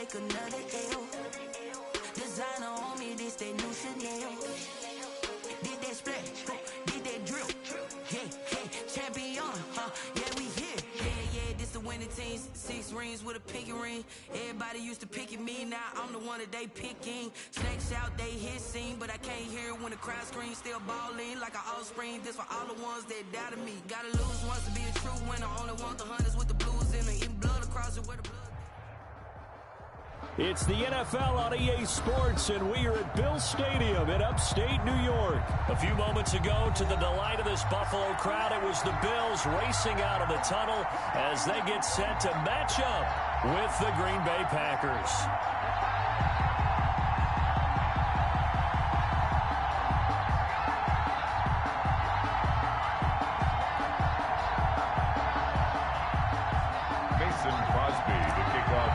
take another L. Designer on me, this that new Chanel. Did that splash, did that drill. Yeah, champion, yeah, we here. Yeah, this the winning teams. 6 rings with a pinky ring. Everybody used to picking me, now I'm the one that they picking. Snakes out, they hit scene, but I can't hear it when the crowd screams. Still balling like an offspring. This for all the ones that doubted me. Gotta lose once to be a true winner. Only want the hunters with the blues in it. Eating blood across it where the blood. It's the NFL on EA Sports, and we are at Bill Stadium in upstate New York. A few moments ago, to the delight of this Buffalo crowd, it was the Bills racing out of the tunnel as they get set to match up with the Green Bay Packers.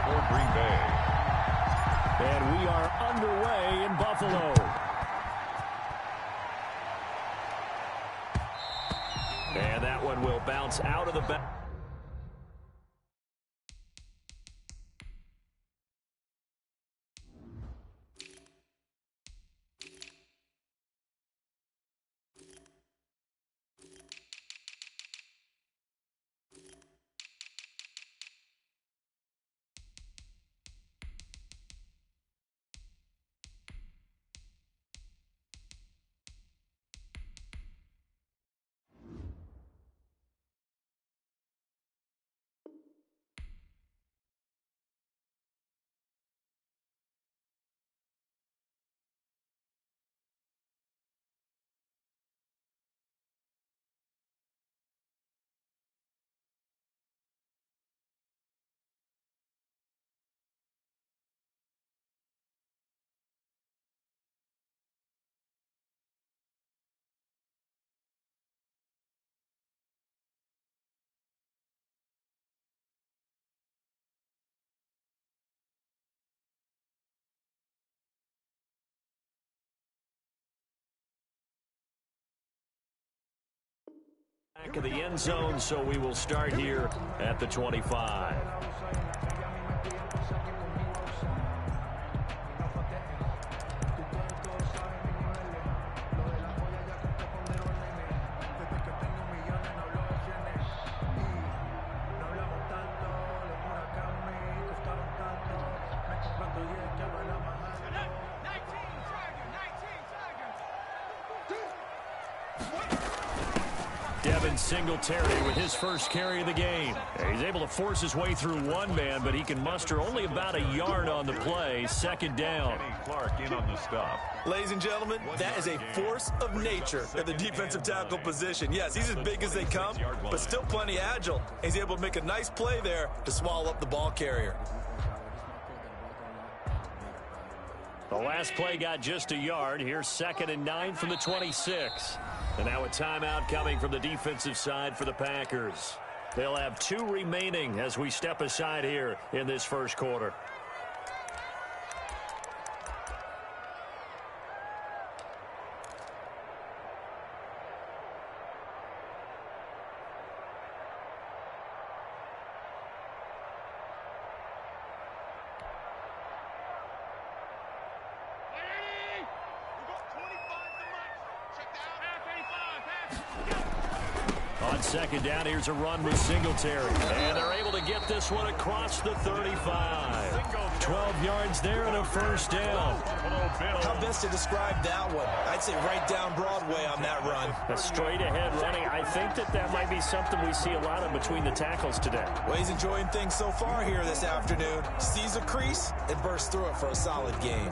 For Green Bay. And we are underway in Buffalo. And that one will bounce out of the back. Back of the end zone, so we will start here at the 25. Singletary with his first carry of the game. He's able to force his way through one man, but he can muster only about a yard on the play. Second down. Clark in on the stop. Ladies and gentlemen, that is a force of nature at the defensive tackle position. Yes, he's as big as they come, but still plenty agile. He's able to make a nice play there to swallow up the ball carrier. The last play got just a yard. Here's 2nd and 9 from the 26. And now a timeout coming from the defensive side for the Packers. They'll have 2 remaining as we step aside here in this first quarter. On second down, here's a run with Singletary. And they're able to get this one across the 35. 12 yards there and a first down. How best to describe that one? I'd say right down Broadway on that run. A straight-ahead running. I think that might be something we see a lot of between the tackles today. Well, he's enjoying things so far here this afternoon. Sees a crease and bursts through it for a solid gain.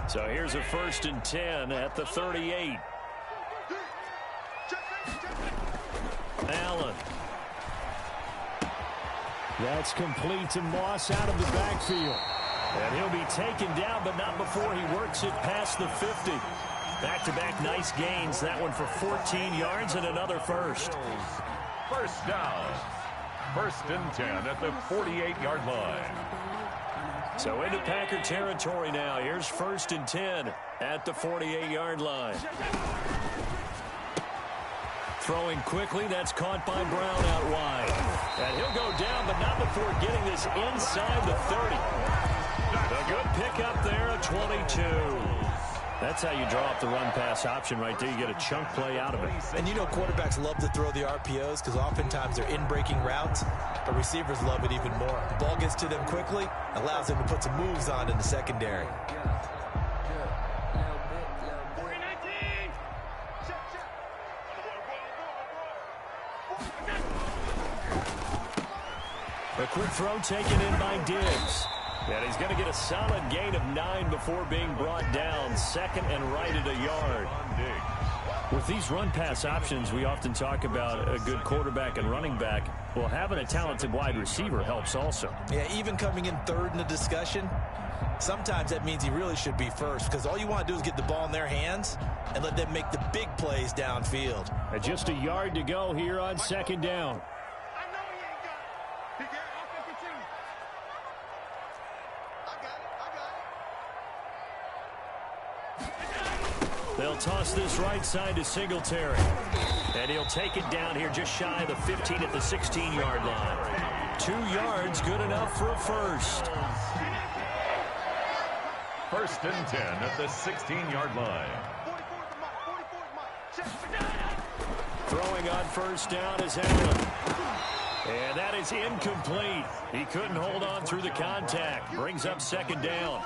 So here's a 1st and 10 at the 38. Allen. That's complete, and Moss out of the backfield. And he'll be taken down, but not before he works it past the 50. Back-to-back nice gains. That one for 14 yards and another first. First down. 1st and 10 at the 48-yard line. So into Packer territory now. Here's 1st and 10 at the 48-yard line. Throwing quickly, that's caught by Brown out wide. And he'll go down, but not before getting this inside the 30. A good pickup there, a 22. That's how you draw up the run-pass option right there. You get a chunk play out of it. And you know quarterbacks love to throw the RPOs because oftentimes they're in-breaking routes, but receivers love it even more. The ball gets to them quickly, allows them to put some moves on in the secondary. A quick throw taken in by Diggs. And he's going to get a solid gain of 9 before being brought down. Second and right at a yard. With these run-pass options, we often talk about a good quarterback and running back. Well, having a talented wide receiver helps also. Yeah, even coming in third in the discussion, sometimes that means he really should be first because all you want to do is get the ball in their hands and let them make the big plays downfield. And just a yard to go here on second down. They'll toss this right side to Singletary. And he'll take it down here just shy of the 15 at the 16-yard line. 2 yards, good enough for a first. First and 10 at the 16-yard line. Throwing on first down is Allen. And that is incomplete. He couldn't hold on through the contact. Brings up second down.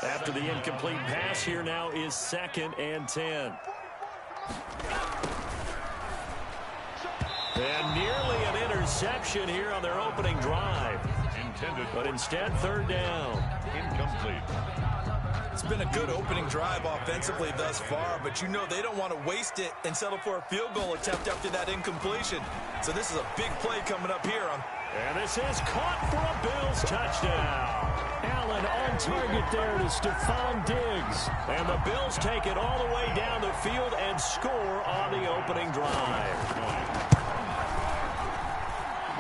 After the incomplete pass, here now is second and 10. And nearly an interception here on their opening drive. But instead, third down. Incomplete. It's been a good opening drive offensively thus far, but you know they don't want to waste it and settle for a field goal attempt after that incompletion. So this is a big play coming up here. And this is caught for a Bills touchdown. Allen on target there to Stephon Diggs. And the Bills take it all the way down the field and score on the opening drive.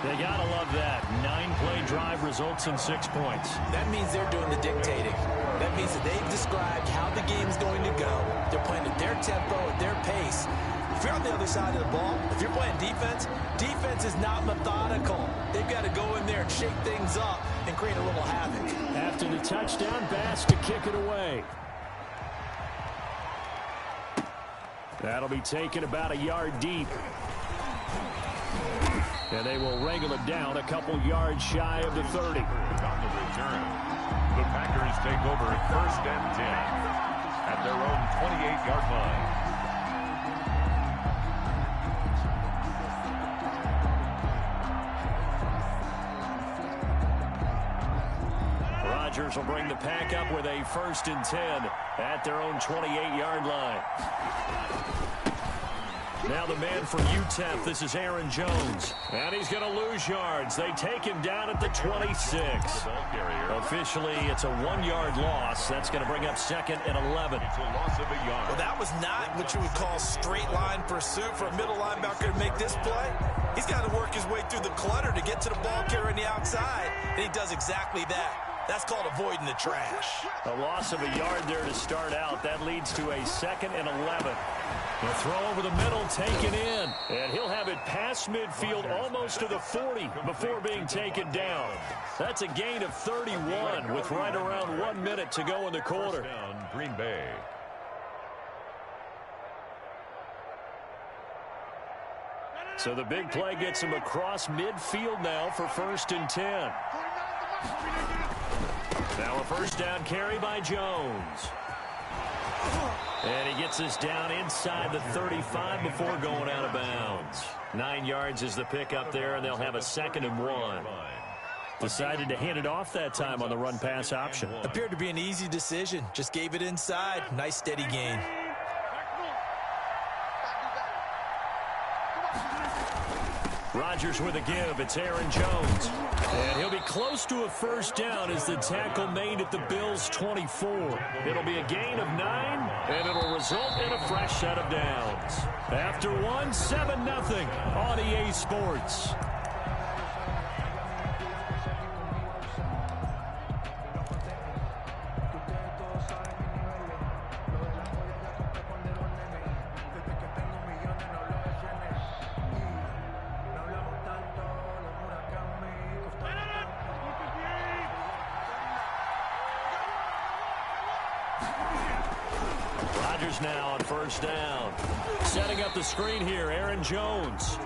They gotta love that. 9-play drive results in 6 points. That means they're doing the dictating. That means that they've described how the game's going to go. They're playing at their tempo, at their pace. If you're on the other side of the ball, if you're playing defense, defense is not methodical. They've got to go in there and shake things up and create a little havoc. After the touchdown, Bass to kick it away. That'll be taken about a yard deep. And they will wrangle it down a couple yards shy of the 30. On the return, the Packers take over first and 10 at their own 28-yard line. Rodgers will bring the pack up with a first and 10 at their own 28-yard line. Now the man for UTEP, this is Aaron Jones. And he's going to lose yards. They take him down at the 26. Officially, it's a 1-yard loss. That's going to bring up second and 11. It's a loss of a yard. Well, that was not what you would call straight line pursuit for a middle linebacker to make this play. He's got to work his way through the clutter to get to the ball carrier on the outside. And he does exactly that. That's called avoiding the trash. A loss of a yard there to start out. That leads to a second and 11. The throw over the middle taken in. And he'll have it past midfield almost to the 40 before being taken down. That's a gain of 31 with right around 1 minute to go in the quarter. Down, Green Bay. So the big play gets him across midfield now for first and 10. Now a first down carry by Jones. And he gets us down inside the 35 before going out of bounds. 9 yards is the pickup there, and they'll have a second and 1. Decided to hand it off that time on the run-pass option. Appeared to be an easy decision. Just gave it inside. Nice steady gain. Rodgers with a give. It's Aaron Jones. And he'll be close to a first down as the tackle made at the Bills' 24. It'll be a gain of 9, and it'll result in a fresh set of downs. After one, 7-0 on EA Sports. Rodgers now on first down. Setting up the screen here, Aaron Jones.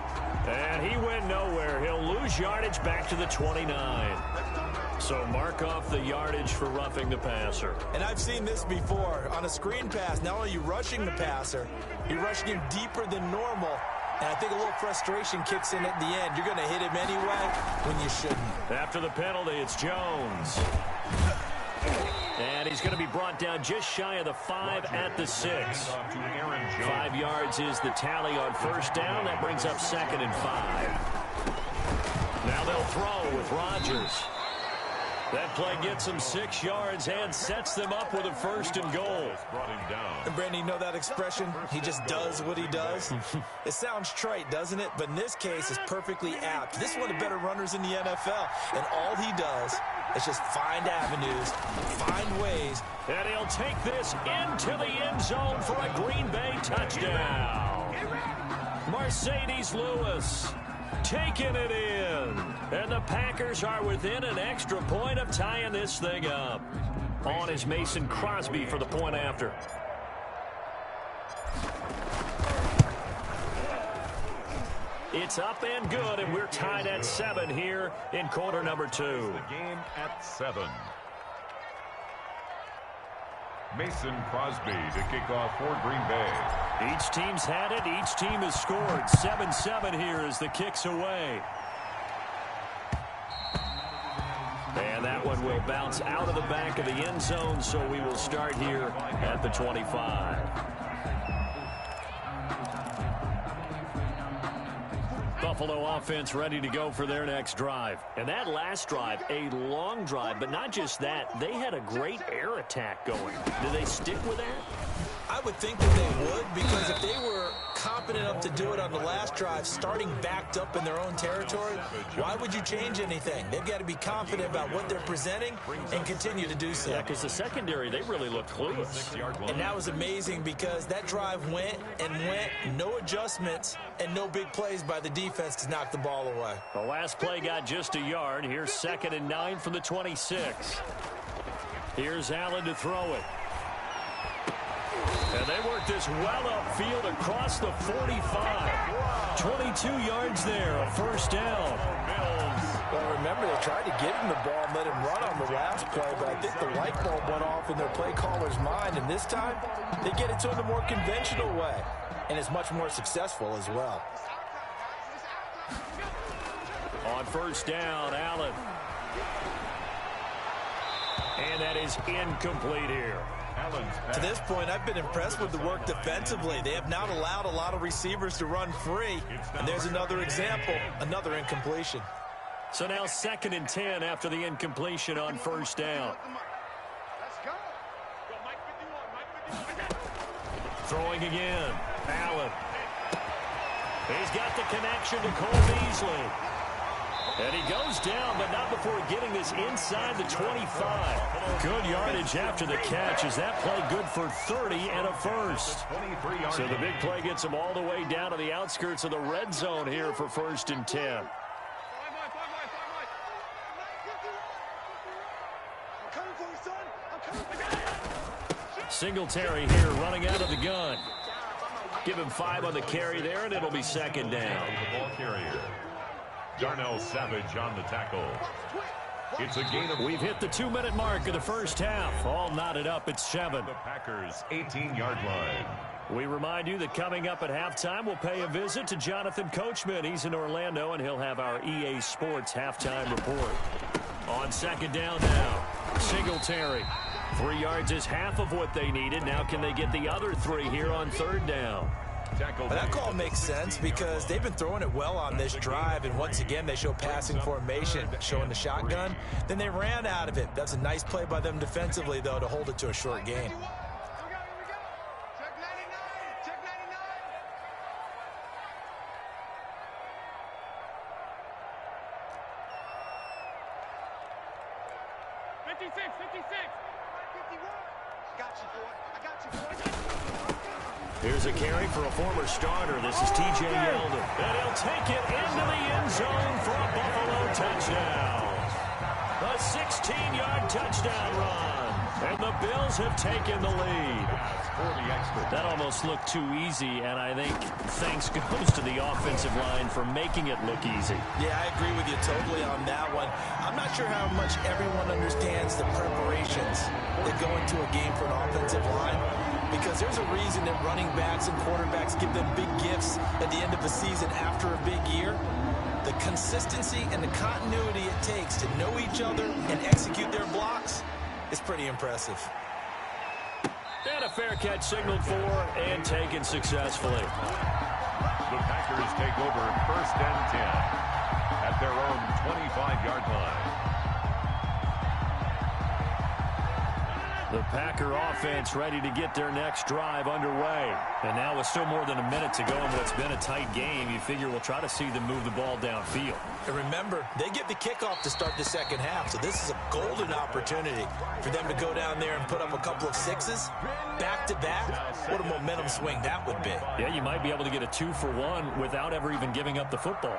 And he went nowhere. He'll lose yardage back to the 29. So mark off the yardage for roughing the passer. And I've seen this before. On a screen pass, not only are you rushing the passer, you're rushing him deeper than normal. And I think a little frustration kicks in at the end. You're going to hit him anyway when you shouldn't. After the penalty, it's Jones. And he's going to be brought down just shy of the 5 at the 6. 5 yards is the tally on first down. That brings up 2nd and 5. Now they'll throw with Rodgers. That play gets him 6 yards and sets them up with a 1st and goal. And Brandon, you know that expression? He just does what he does. It sounds trite, doesn't it? But in this case, it's perfectly apt. This is one of the better runners in the NFL. And all he does is just find avenues, find ways. And he'll take this into the end zone for a Green Bay touchdown. Mercedes Lewis taking it in. And the Packers are within an extra point of tying this thing up. On is Mason Crosby for the point after. It's up and good, and we're tied at 7 here in quarter number 2. The game at 7. Mason Crosby to kick off for Green Bay. Each team's had it. Each team has scored. 7-7 here as the kick's away. And that one will bounce out of the back of the end zone, so we will start here at the 25. Buffalo offense ready to go for their next drive. And that last drive, a long drive, but not just that. They had a great air attack going. Do they stick with that? I would think that they would, because if they were competent enough to do it on the last drive, starting backed up in their own territory, why would you change anything? They've got to be confident about what they're presenting and continue to do so. Yeah, because the secondary, they really looked clueless. And that was amazing because that drive went and went, no adjustments and no big plays by the defense to knock the ball away. The last play got just a yard. Here's 2nd and 9 from the 26. Here's Allen to throw it. And they work this well upfield across the 45. 22 yards there, a 1st down. Well, remember, they tried to give him the ball and let him run on the last play, but I think the light bulb went off in their play caller's mind, and this time they get it to him the more conventional way, and it's much more successful as well. On 1st down, Allen. And that is incomplete here. To this point, I've been impressed with the work defensively. They have not allowed a lot of receivers to run free. And there's another example, another incompletion. So now 2nd and 10 after the incompletion on 1st down. Throwing again. Allen. He's got the connection to Cole Beasley. And he goes down, but not before getting this inside the 25. Good yardage after the catch. Is that play good for 30 and a 1st? So the big play gets him all the way down to the outskirts of the red zone here for 1st and 10. Singletary here running out of the gun. Give him 5 on the carry there, and it'll be 2nd down. The ball carrier. Darnell Savage on the tackle. It's a gain of... We've hit the 2-minute mark of the 1st half. All knotted up at 7. The Packers' 18-yard line. We remind you that coming up at halftime, we'll pay a visit to Jonathan Coachman. He's in Orlando, and he'll have our EA Sports halftime report. On 2nd down now, Singletary. 3 yards is half of what they needed. Now can they get the other 3 here on 3rd down? Well, that call makes sense because they've been throwing it well on this drive, and once again they show passing formation, showing the shotgun. Then they ran out of it. That's a nice play by them defensively, though, to hold it to a short gain. Here's a carry for a former starter. This is T.J. Yeldon. And he'll take it into the end zone for a Buffalo touchdown. A A 16-yard touchdown run. And the Bills have taken the lead. That almost looked too easy, and I think thanks goes to the offensive line for making it look easy. Yeah, I agree with you totally on that one. I'm not sure how much everyone understands the preparations that go into a game for an offensive line, because there's a reason that running backs and quarterbacks give them big gifts at the end of the season after a big year. The consistency and the continuity it takes to know each other and execute their blocks is pretty impressive. And a fair catch signaled for and taken successfully. The Packers take over 1st and 10 at their own 25-yard line. The Packer offense ready to get their next drive underway. And now with still more than a minute to go in what's been a tight game, you figure we'll try to see them move the ball downfield. And remember, they get the kickoff to start the second half, so this is a golden opportunity for them to go down there and put up a couple of sixes back-to-back. What a momentum swing that would be. Yeah, you might be able to get a 2-for-1 without ever even giving up the football.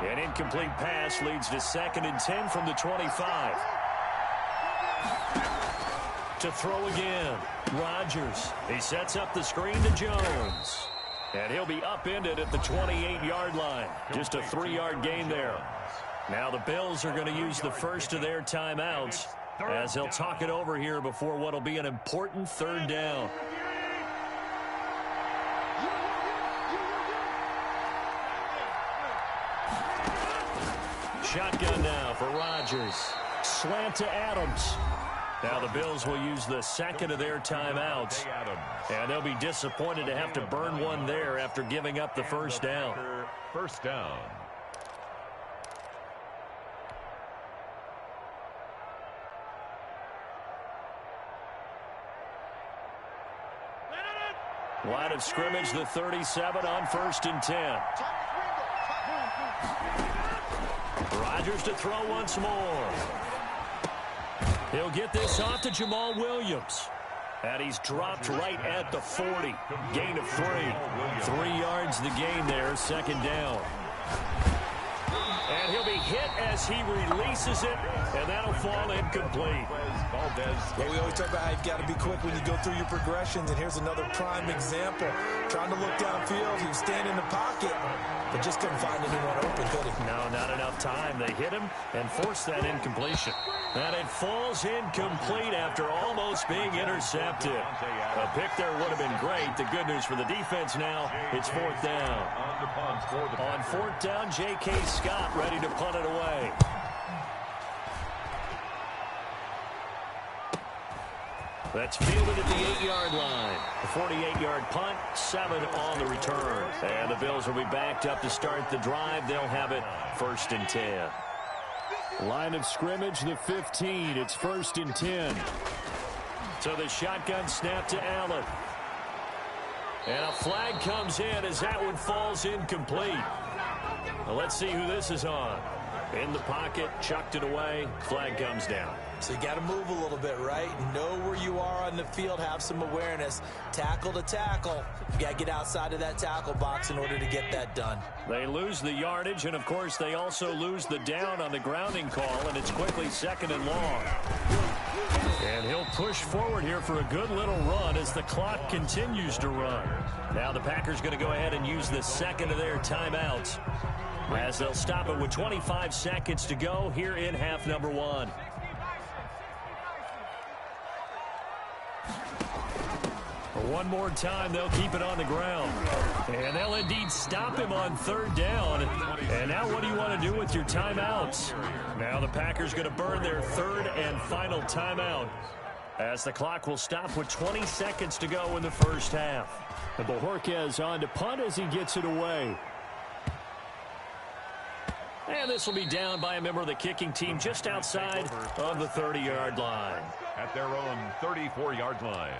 An incomplete pass leads to 2nd and 10 from the 25. To throw again, Rodgers. He sets up the screen to Jones. And he'll be upended at the 28-yard line. Just a 3-yard gain there. Now the Bills are going to use the first of their timeouts as they'll talk it over here before what will be an important 3rd down. Shotgun now for Rodgers. Slant to Adams. Now the Bills will use the 2nd of their timeouts. And they'll be disappointed to have to burn one there after giving up the 1st down. 1st down. Line of scrimmage, the 37 on 1st and 10. Rodgers to throw once more. He'll get this off to Jamal Williams. And he's dropped right at the 40. Gain of 3. 3 yards the gain there, 2nd down. And he'll be hit as he releases it, and that'll fall incomplete. Well, we always talk about how you've got to be quick when you go through your progressions, and here's another prime example. Trying to look downfield, he was standing in the pocket, but just couldn't find anyone open, could he? No, not enough time. They hit him and forced that incompletion. And it falls incomplete after almost being intercepted. A pick there would have been great. The good news for the defense now, it's 4th down. On 4th down, J.K. Scott ready to punt it away. That's fielded at the 8-yard line. A 48-yard punt, 7 on the return. And the Bills will be backed up to start the drive. They'll have it 1st and 10. Line of scrimmage, the 15. It's 1st and 10. So the shotgun snap to Allen. And a flag comes in as that one falls incomplete. Well, let's see who this is on. In the pocket, chucked it away, flag comes down. So you got to move a little bit, right? Know where you are on the field, have some awareness. Tackle to tackle. You got to get outside of that tackle box in order to get that done. They lose the yardage, and of course they also lose the down on the grounding call, and it's quickly 2nd and long. And he'll push forward here for a good little run as the clock continues to run. Now the Packers going to go ahead and use the 2nd of their timeouts as they'll stop it with 25 seconds to go here in half number 1. One more time, they'll keep it on the ground. And they'll indeed stop him on 3rd down. And now what do you want to do with your timeouts? Now the Packers going to burn their 3rd and final timeout as the clock will stop with 20 seconds to go in the 1st half. And Bojorquez on to punt as he gets it away. And this will be down by a member of the kicking team just outside of the 30-yard line. At their own 34-yard line.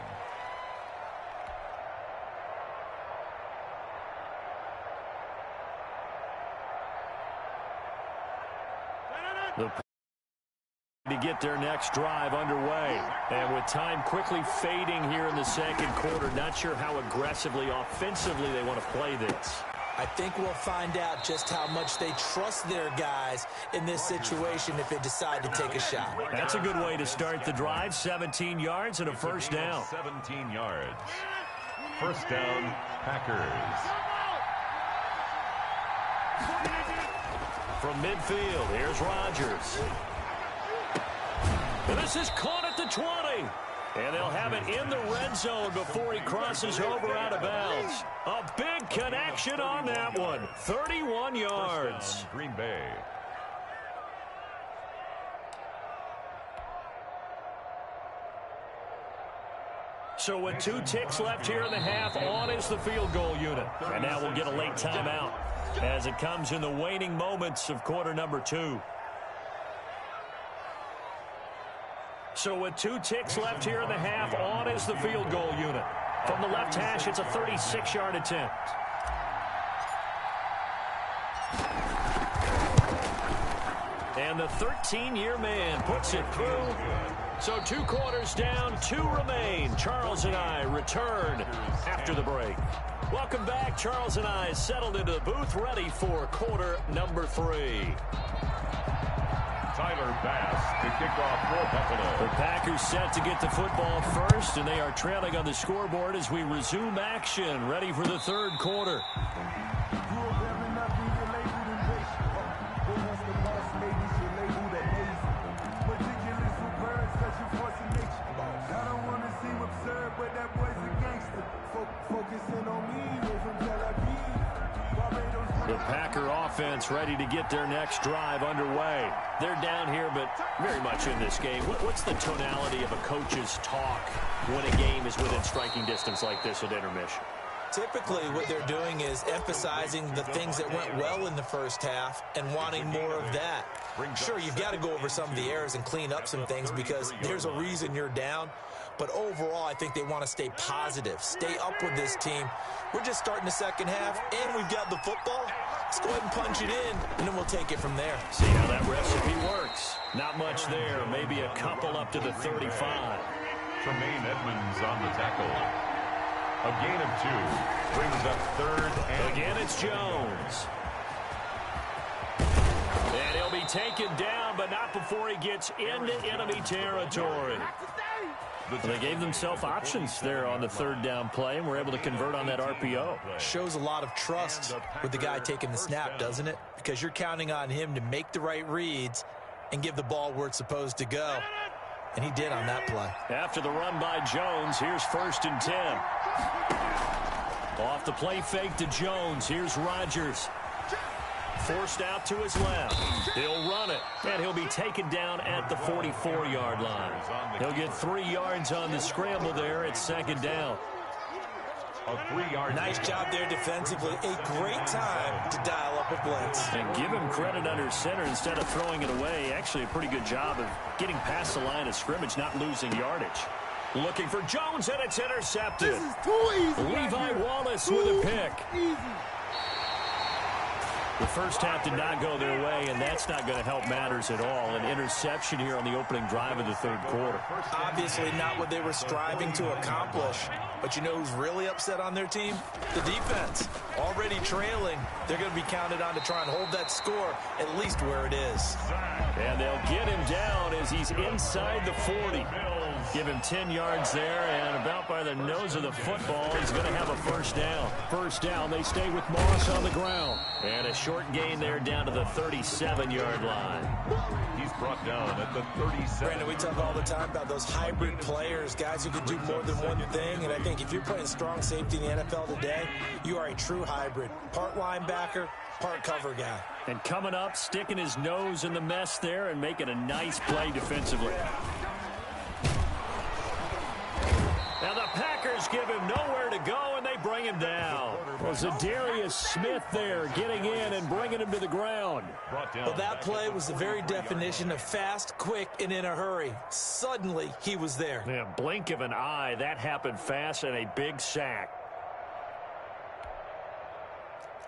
To get their next drive underway. And with time quickly fading here in the 2nd quarter, not sure how aggressively, offensively they want to play this. I think we'll find out just how much they trust their guys in this situation if they decide to take a shot. That's a good way to start the drive. 17 yards and a first down. 17 yards. First down, Packers. From midfield, here's Rodgers. And this is caught at the 20. And they'll have it in the red zone before he crosses over out of bounds. A big connection on that one. 31 yards. Green Bay. So with 2 ticks left here in the half, on is the field goal unit. And now we'll get a late timeout as it comes in the waning moments of quarter number 2. So with 2 ticks left here in the half, on is the field goal unit. From the left hash, it's a 36-yard attempt. And the 13-year man puts it through. So 2 quarters down, 2 remain. Charles and I return after the break. Welcome back. Charles and I settled into the booth, ready for quarter number 3. Tyler Bass to kick off for Buffalo. The Packers set to get the football first, and they are trailing on the scoreboard as we resume action, ready for the third quarter. The Packer offense ready to get their next drive underway. They're down here, but very much in this game. What's the tonality of a coach's talk when a game is within striking distance like this at intermission? Typically, what they're doing is emphasizing the things that went well in the first half and wanting more of that. Sure, you've got to go over some of the errors and clean up some things because there's a reason you're down. But overall, I think they want to stay positive, stay up with this team. We're just starting the second half, and we've got the football. Let's go ahead and punch it in, and then we'll take it from there. See how that recipe works. Not much there, maybe a couple up to the 35. Tremaine Edmonds on the tackle. A gain of 2 brings up third and... Again, it's Jones. And he'll be taken down, but not before he gets into enemy territory. They gave themselves options there on the third down play, and were able to convert on that RPO. Shows a lot of trust with the guy taking the snap, doesn't it? Because you're counting on him to make the right reads and give the ball where it's supposed to go. And he did on that play. After the run by Jones, here's 1st and 10. Off the play fake to Jones. Here's Rodgers. Forced out to his left. He'll run it, and he'll be taken down at the 44-yard line. He'll get 3 yards on the scramble there at 2nd down. A 3-yard. Nice job there defensively. A great time to dial up a blitz. And give him credit under center instead of throwing it away. Actually, a pretty good job of getting past the line of scrimmage, not losing yardage. Looking for Jones, and it's intercepted. This is too easy. Levi Wallace with a pick. Easy. The first half did not go their way, and that's not going to help matters at all. An interception here on the opening drive of the third quarter. Obviously not what they were striving to accomplish. But you know who's really upset on their team? The defense. Already trailing. They're going to be counted on to try and hold that score at least where it is. And they'll get him down as he's inside the 40. Give him 10 yards there, and about by the nose of the football, he's going to have a first down. First down, they stay with Moss on the ground. And a short gain there down to the 37-yard line. He's brought down at the 37. Brandon, we talk all the time about those hybrid players, guys who can do more than one thing. And I think if you're playing strong safety in the NFL today, you are a true hybrid. Part linebacker, part cover guy. And coming up, sticking his nose in the mess there and making a nice play defensively. Now the Packers give him nowhere to go, and they bring him down. Well, Zadarius Smith there getting in and bringing him to the ground. Well, that play was the very definition of fast, quick, and in a hurry. Suddenly, he was there. Yeah, blink of an eye. That happened fast, and a big sack.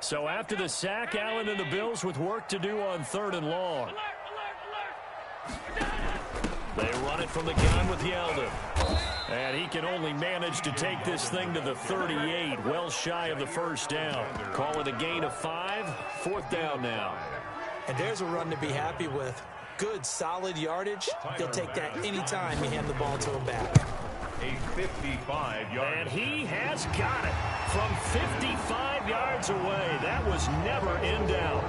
So after the sack, Allen and the Bills with work to do on 3rd and long. They run it from the gun with Yeldon. And he can only manage to take this thing to the 38, well shy of the first down. Call it a gain of 5, 4th down now. And there's a run to be happy with. Good, solid yardage. He'll take that anytime you hand the ball to him back. A 55-yard. And he has got it from 55 yards away. That was never in doubt.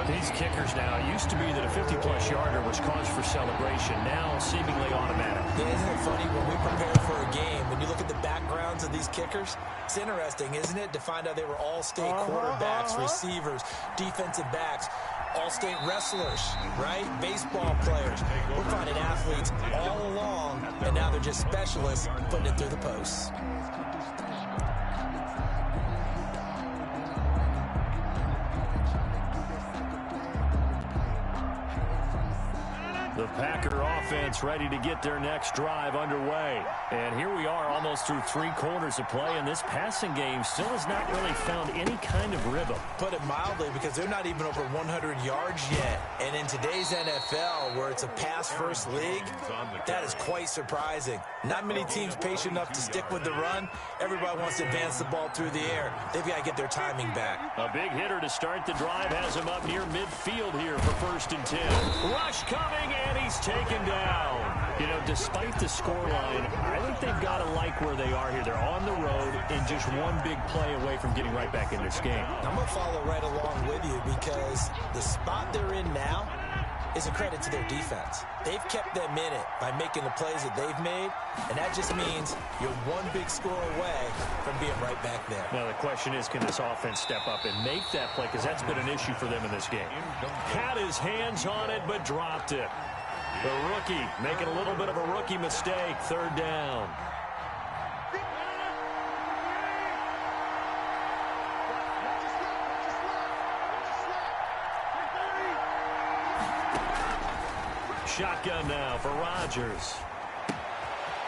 These kickers now, it used to be that a 50-plus yarder was cause for celebration. Now seemingly automatic. Yeah, isn't it funny when we prepare for a game, when you look at the backgrounds of these kickers, it's interesting, isn't it, to find out they were all-state quarterbacks, receivers, defensive backs, all-state wrestlers, right? Baseball players. We're finding athletes all along, and now they're just specialists putting it through the posts. The Packer offense ready to get their next drive underway. And here we are almost through 3 quarters of play, and this passing game still has not really found any kind of rhythm. Put it mildly, because they're not even over 100 yards yet. And in today's NFL, where it's a pass-first league, that is quite surprising. Not many teams patient enough to stick with the run. Everybody wants to advance the ball through the air. They've got to get their timing back. A big hitter to start the drive has him up near midfield here for 1st and 10. Rush coming, and he's taken down. You know, despite the scoreline, I think they've got to like where they are here. They're on the road and just one big play away from getting right back in this game. I'm going to follow right along with you, because the spot they're in now is a credit to their defense. They've kept them in it by making the plays that they've made, and that just means you're one big score away from being right back there. Now the question is, can this offense step up and make that play, because that's been an issue for them in this game. Had his hands on it, but dropped it. The rookie making a little bit of a rookie mistake. 3rd down. Shotgun now for Rodgers.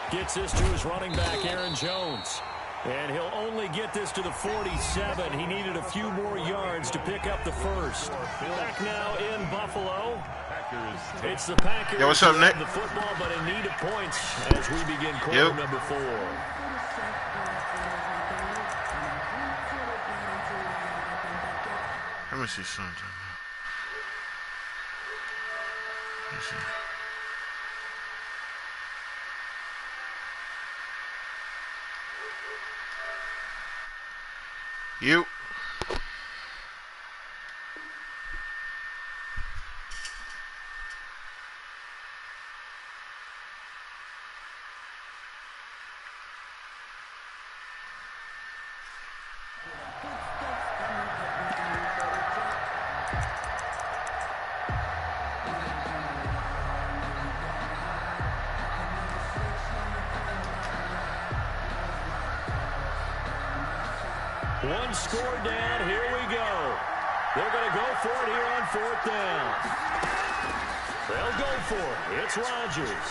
Gets this to his running back, Aaron Jones. And he'll only get this to the 47. He needed a few more yards to pick up the first. Back now in Buffalo. It's the Packers. Yo, what's up, Nick? The football, but in need of points as we begin quarter number 4. Let me see something. Let me see. You. One score down. Here we go. They're going to go for it here on 4th down. They'll go for it. It's Rodgers.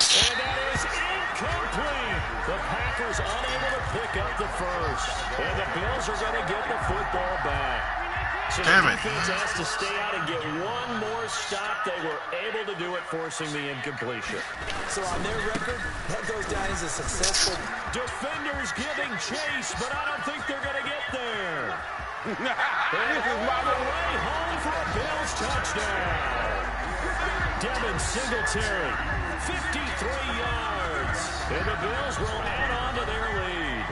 And that is incomplete. The Packers unable to pick up the first. And the Bills are going to get the football back. So the defense has to stay out and get one more stop. They were able to do it, forcing the incompletion. So on their record, that goes down as a successful. Defenders giving chase, but I don't think they're going to get there. This is my way home for a Bills touchdown. Devin Singletary, 53 yards. And the Bills will add on to their lead.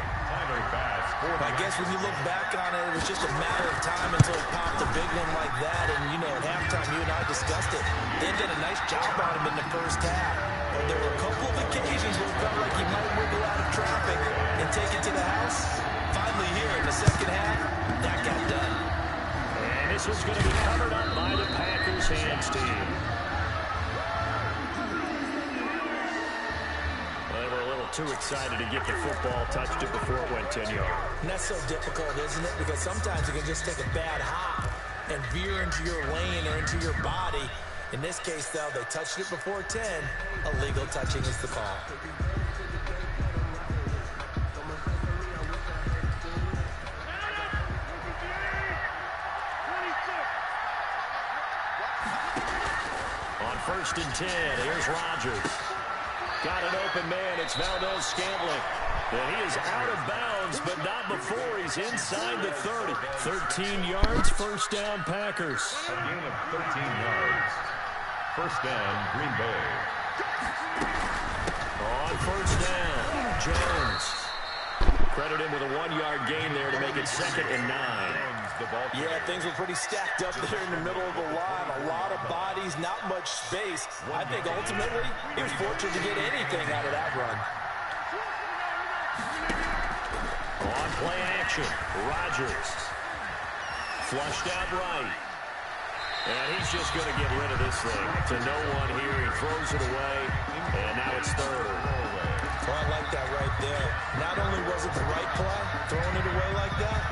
I guess when you look back on it, it was just a matter of time until he popped a big one like that. And, you know, at halftime, you and I discussed it. They did a nice job on him in the first half. But there were a couple of occasions where it felt like he might wiggle out of traffic and take it to the house. Finally here in the second half, that got done. And this was going to be covered up by the Packers hands team. Too excited to get the football, touched it before it went 10 yards. And that's so difficult, isn't it? Because sometimes you can just take a bad hop and veer into your lane or into your body. In this case, though, they touched it before 10. Illegal touching is the call. first and 10. Here's Rodgers. Got an open man. It's Valdez-Scantling. And he is out of bounds, but not before he's inside the 30. 13 yards, first down, Packers. A gain of 13 yards. First down, Green Bay. On first down, Jones. Credit him with a 1-yard gain there to make it 2nd and 9. Yeah, things were pretty stacked up there in the middle of the line. A lot of bodies, not much space. I think ultimately he was fortunate to get anything out of that run. On play action, Rodgers. Flushed out right. And he's just going to get rid of this thing. To no one here. He throws it away. And now it's 3rd. Well, I like that right there. Not only was it the right play, throwing it away like that,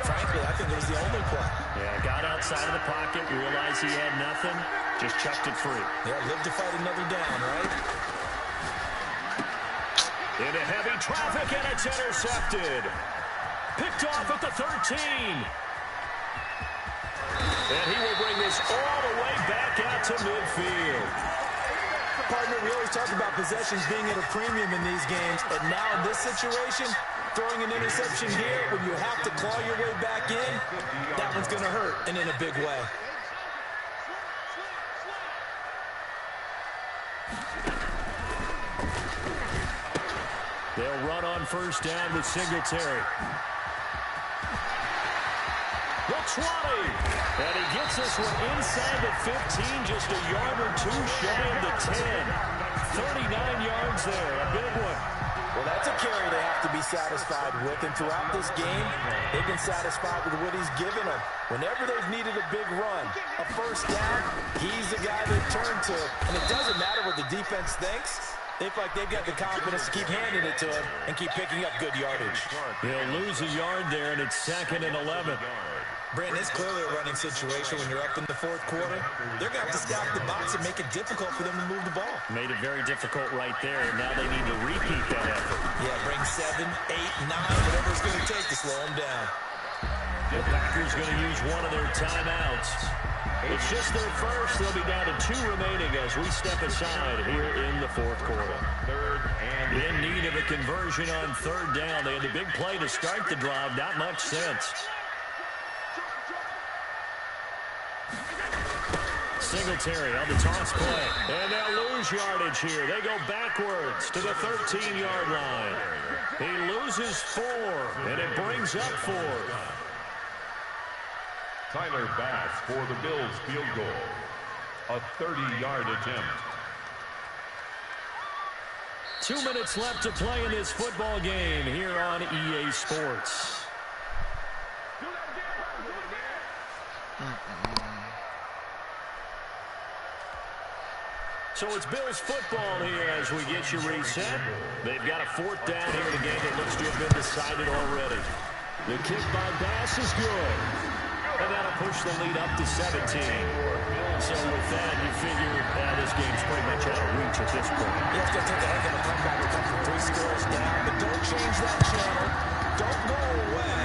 frankly, I think it was the only play. Yeah, got outside of the pocket, realized he had nothing, just chucked it free. Yeah, live to fight another down, right? Into heavy traffic, and it's intercepted. Picked off at the 13. And he will bring this all the way back out to midfield. Partner, we always talk about possessions being at a premium in these games, and now in this situation, throwing an interception here when you have to claw your way back in, that one's going to hurt, and in a big way. They'll run on first down with Singletary. The 20. And he gets this one inside the 15, just a yard or two shy of the 10. 39 yards there, a big one. Well, that's a carry they have to be satisfied with, and throughout this game, they've been satisfied with what he's given them. Whenever they've needed a big run, a first down, he's the guy they turn to. And it doesn't matter what the defense thinks. They feel like they've got the confidence to keep handing it to him and keep picking up good yardage. He'll lose a yard there, and it's 2nd and 11. Brandon, it's clearly a running situation when you're up in the 4th quarter. They're going to have to stack the box and make it difficult for them to move the ball. Made it very difficult right there, and now they need to repeat that effort. Yeah, bring 7, 8, 9, whatever it's going to take to slow them down. The Packers going to use one of their timeouts. It's just their first. They'll be down to 2 remaining as we step aside here in the 4th quarter. In need of a conversion on 3rd down. They had a big play to start the drive. Not much sense. Singletary on the toss play. And they'll lose yardage here. They go backwards to the 13-yard line. He loses 4, and it brings up 4. Tyler Bass for the Bills field goal. A 30-yard attempt. 2 minutes left to play in this football game here on EA Sports. So it's Bills football here as we get you reset. They've got a 4th down here in a game that looks to have been decided already. The kick by Bass is good. And that'll push the lead up to 17. So with that, you figure this game's pretty much out of reach at this point. You have to take a heck of a comeback to come from 3 scores down. But don't change that channel. Don't go away.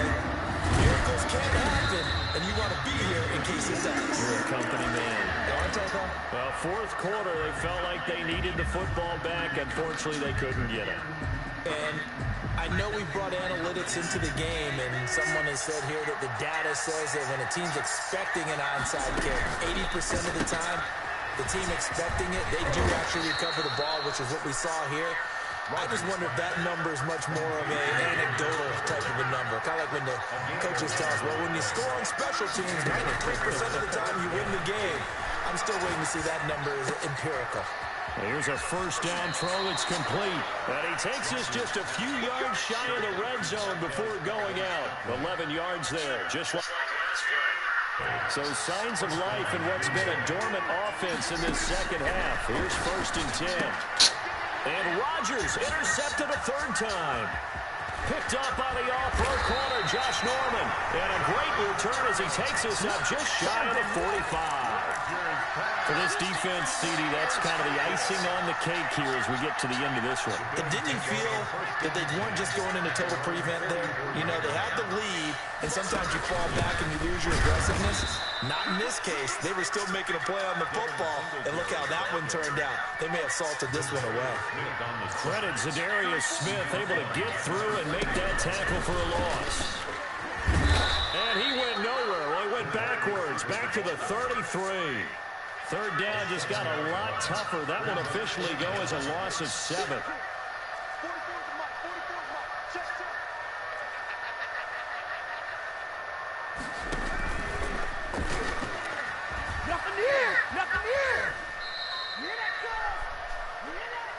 Miracles can happen, and you want to be here in case it does. You're a company man. Well, 4th quarter, they felt like they needed the football back. Unfortunately, they couldn't get it. And I know we brought analytics into the game, and someone has said here that the data says that when a team's expecting an onside kick, 80% of the time, the team expecting it, they do actually recover the ball, which is what we saw here. I just wonder if that number is much more of an anecdotal type of a number. Kind of like when the coaches tell us, well, when you score on special teams, 93% of the time you win the game. I'm still waiting to see that number is empirical. Here's a first down throw that's complete. And he takes this just a few yards shy of the red zone before going out. 11 yards there, just like... So signs of life in what's been a dormant offense in this second half. Here's 1st and 10. And Rodgers intercepted a 3rd time. Picked up by the off-road corner, Josh Norman. And a great return as he takes us up just shy of the 45. For this defense, CD, that's kind of the icing on the cake here as we get to the end of this one. But didn't you feel that they weren't just going into total prevent there? You know, they had the lead, and sometimes you fall back and you lose your aggressiveness. Not in this case. They were still making a play on the football, and look how that one turned out. They may have salted this one away. Credit Zadarius Smith, able to get through and make that tackle for a loss. And he went nowhere. Well, he went backwards, back to the 33. Third down just got a lot tougher. That will officially go as a loss of 7. Nothing here! Nothing here! Hear that call? Hear that?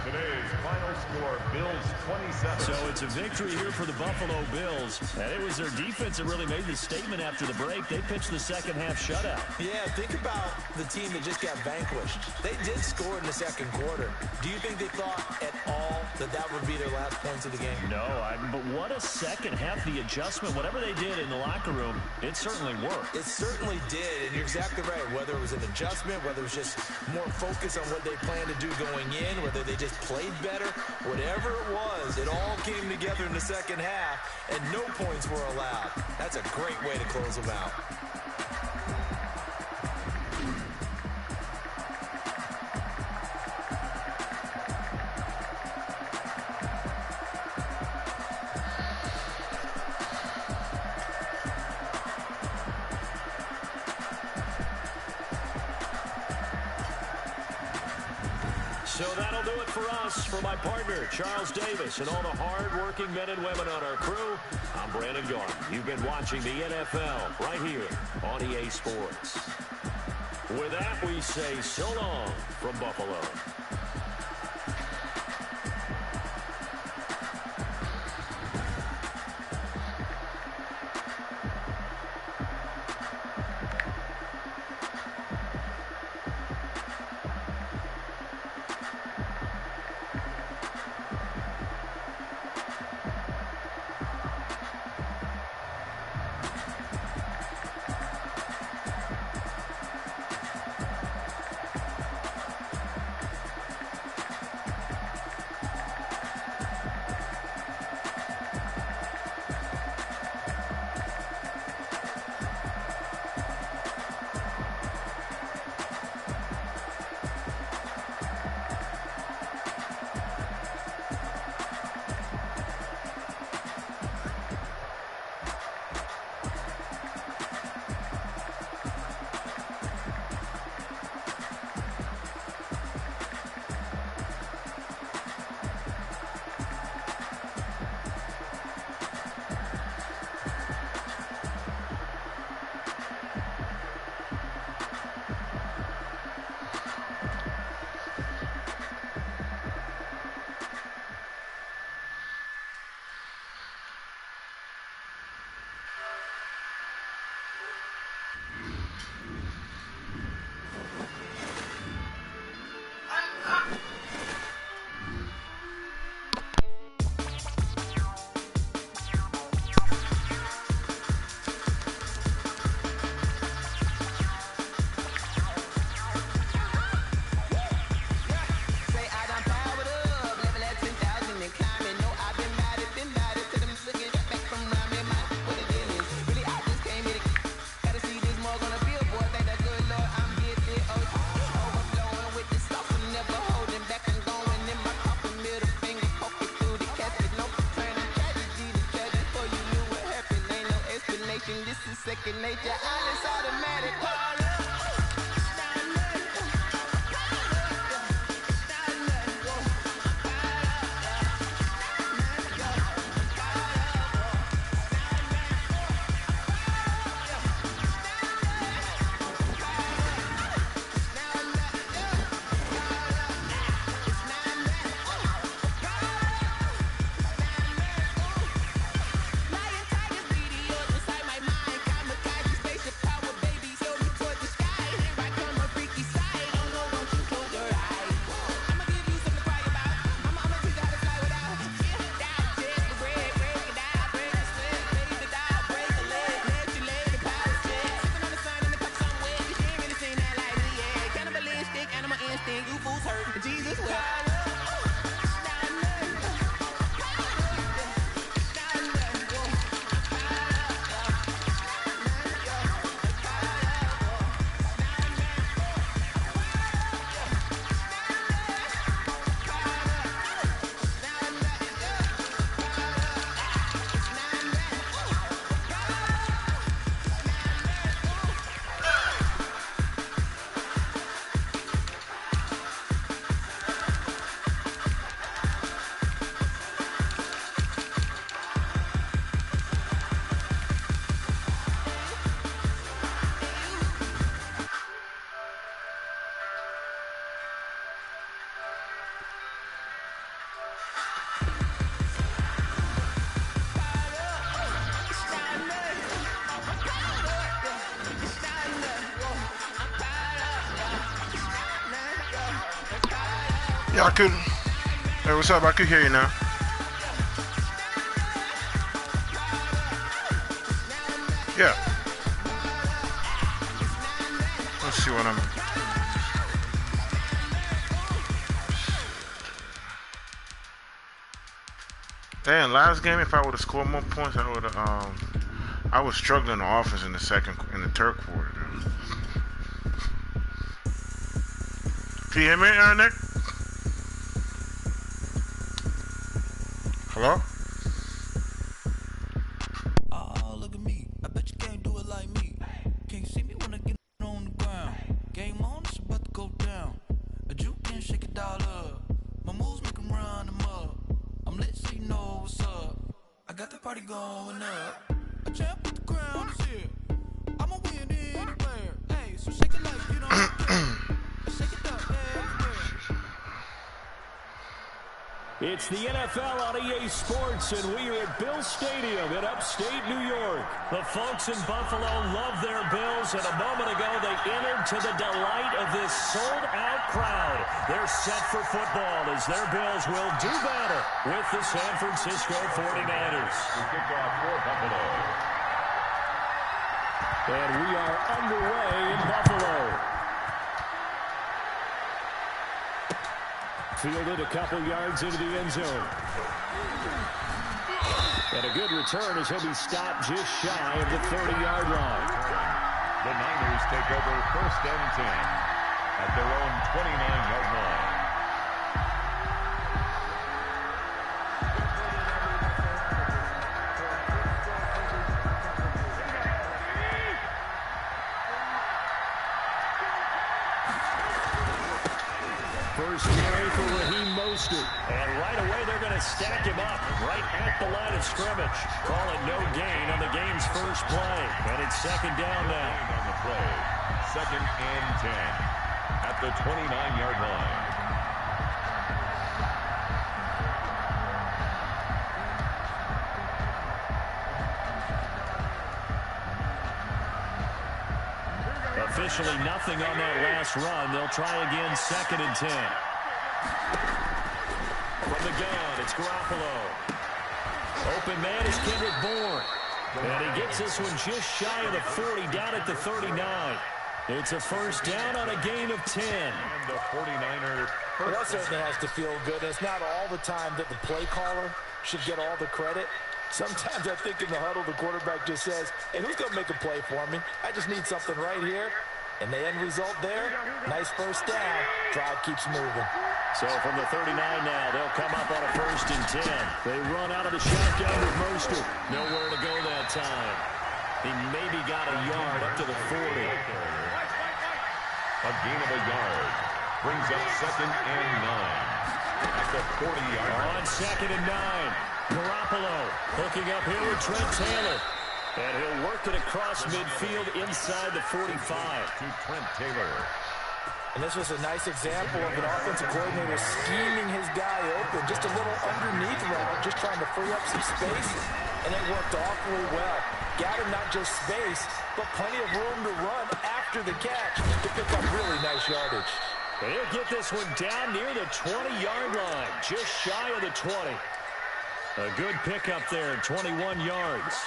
Today's final score, Bills 27. So it's a victory here for the Buffalo Bills. And it was their defense that really made the statement after the break. They pitched the second half shutout. Yeah, think about the team that just got vanquished. They did score in the second quarter. Do you think they thought at all that that would be their last points of the game? No, but what a second half. The adjustment, whatever they did in the locker room, it certainly worked. It certainly did, and you're exactly right. Whether it was an adjustment, whether it was just more focus on what they planned to do going in, whether they just played better, whatever it was, it all came together in the second half, and no points were allowed. That's a great way to close them out. So that'll do it for us. For my partner, Charles Davis, and all the hard-working men and women on our crew, I'm Brandon Garden. You've been watching the NFL right here on EA Sports. With that, we say so long from Buffalo. Yeah, I could. Hey, what's up? I could hear you now. Yeah. Let's see what I'm. Damn, last game, if I would have scored more points, I would have. I was struggling on offense in the third quarter. Can you hear me, Nick? Hello? Oh, look at me. I bet you can't do it like me. Can't see me when I get on the ground. Game on, it's about to go down. A juke can shake it all up. My moves make them run them up. I'm lit so you know what's up. I got the party going up. A champ with the crown is here. I'ma win anywhere. Hey, so shake it like you don't care. Shake it up everywhere. It's the NFL on EA Sports, and we are at Bill Stadium in upstate New York. The folks in Buffalo love their Bills, and a moment ago they entered to the delight of this sold-out crowd. They're set for football as their Bills will do battle with the San Francisco 49ers. Kickoff for Buffalo. And we are underway in Buffalo. Fielded a couple yards into the end zone. And a good return as he'll be stopped just shy of the 30-yard line. The Niners take over 1st and 10 at their own 29-yard line. First carry for Raheem Mostert. And right away, they're going to stack him up right at the line of scrimmage. Call it no gain on the game's first play. And it's 2nd down now. On the play. 2nd and 10 at the 29-yard line. Officially nothing on that last run. They'll try again 2nd and 10. From the gun, it's Garoppolo. Open man is Kendrick Bourne. And he gets this one just shy of the 40, down at the 39. It's a first down on a gain of 10. And the 49ers. Well, that certainly has to feel good. It's not all the time that the play caller should get all the credit. Sometimes I think in the huddle, the quarterback just says, hey, who's going to make a play for me? I just need something right here. And the end result there, nice first down. Drive keeps moving. So from the 39 now, they'll come up on a 1st and 10. They run out of the shotgun with Mostert. Nowhere to go that time. He maybe got a yard up to the 40. A gain of a yard. Brings up 2nd and 9 at the 40-yard line. On 2nd and 9. Garoppolo hooking up here with Trent Taylor. And he'll work it across midfield inside the 45. To Trent Taylor. And this was a nice example of an offensive coordinator scheming his guy open. Just a little underneath route, just trying to free up some space. And it worked awfully well. Got him not just space, but plenty of room to run after the catch to pick up really nice yardage. He'll get this one down near the 20-yard line, just shy of the 20. A good pickup there, 21 yards.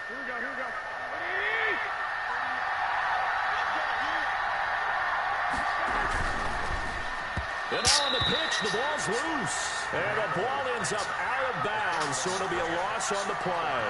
Here we go. And on the pitch, the ball's loose. And the ball ends up out of bounds, so it'll be a loss on the play.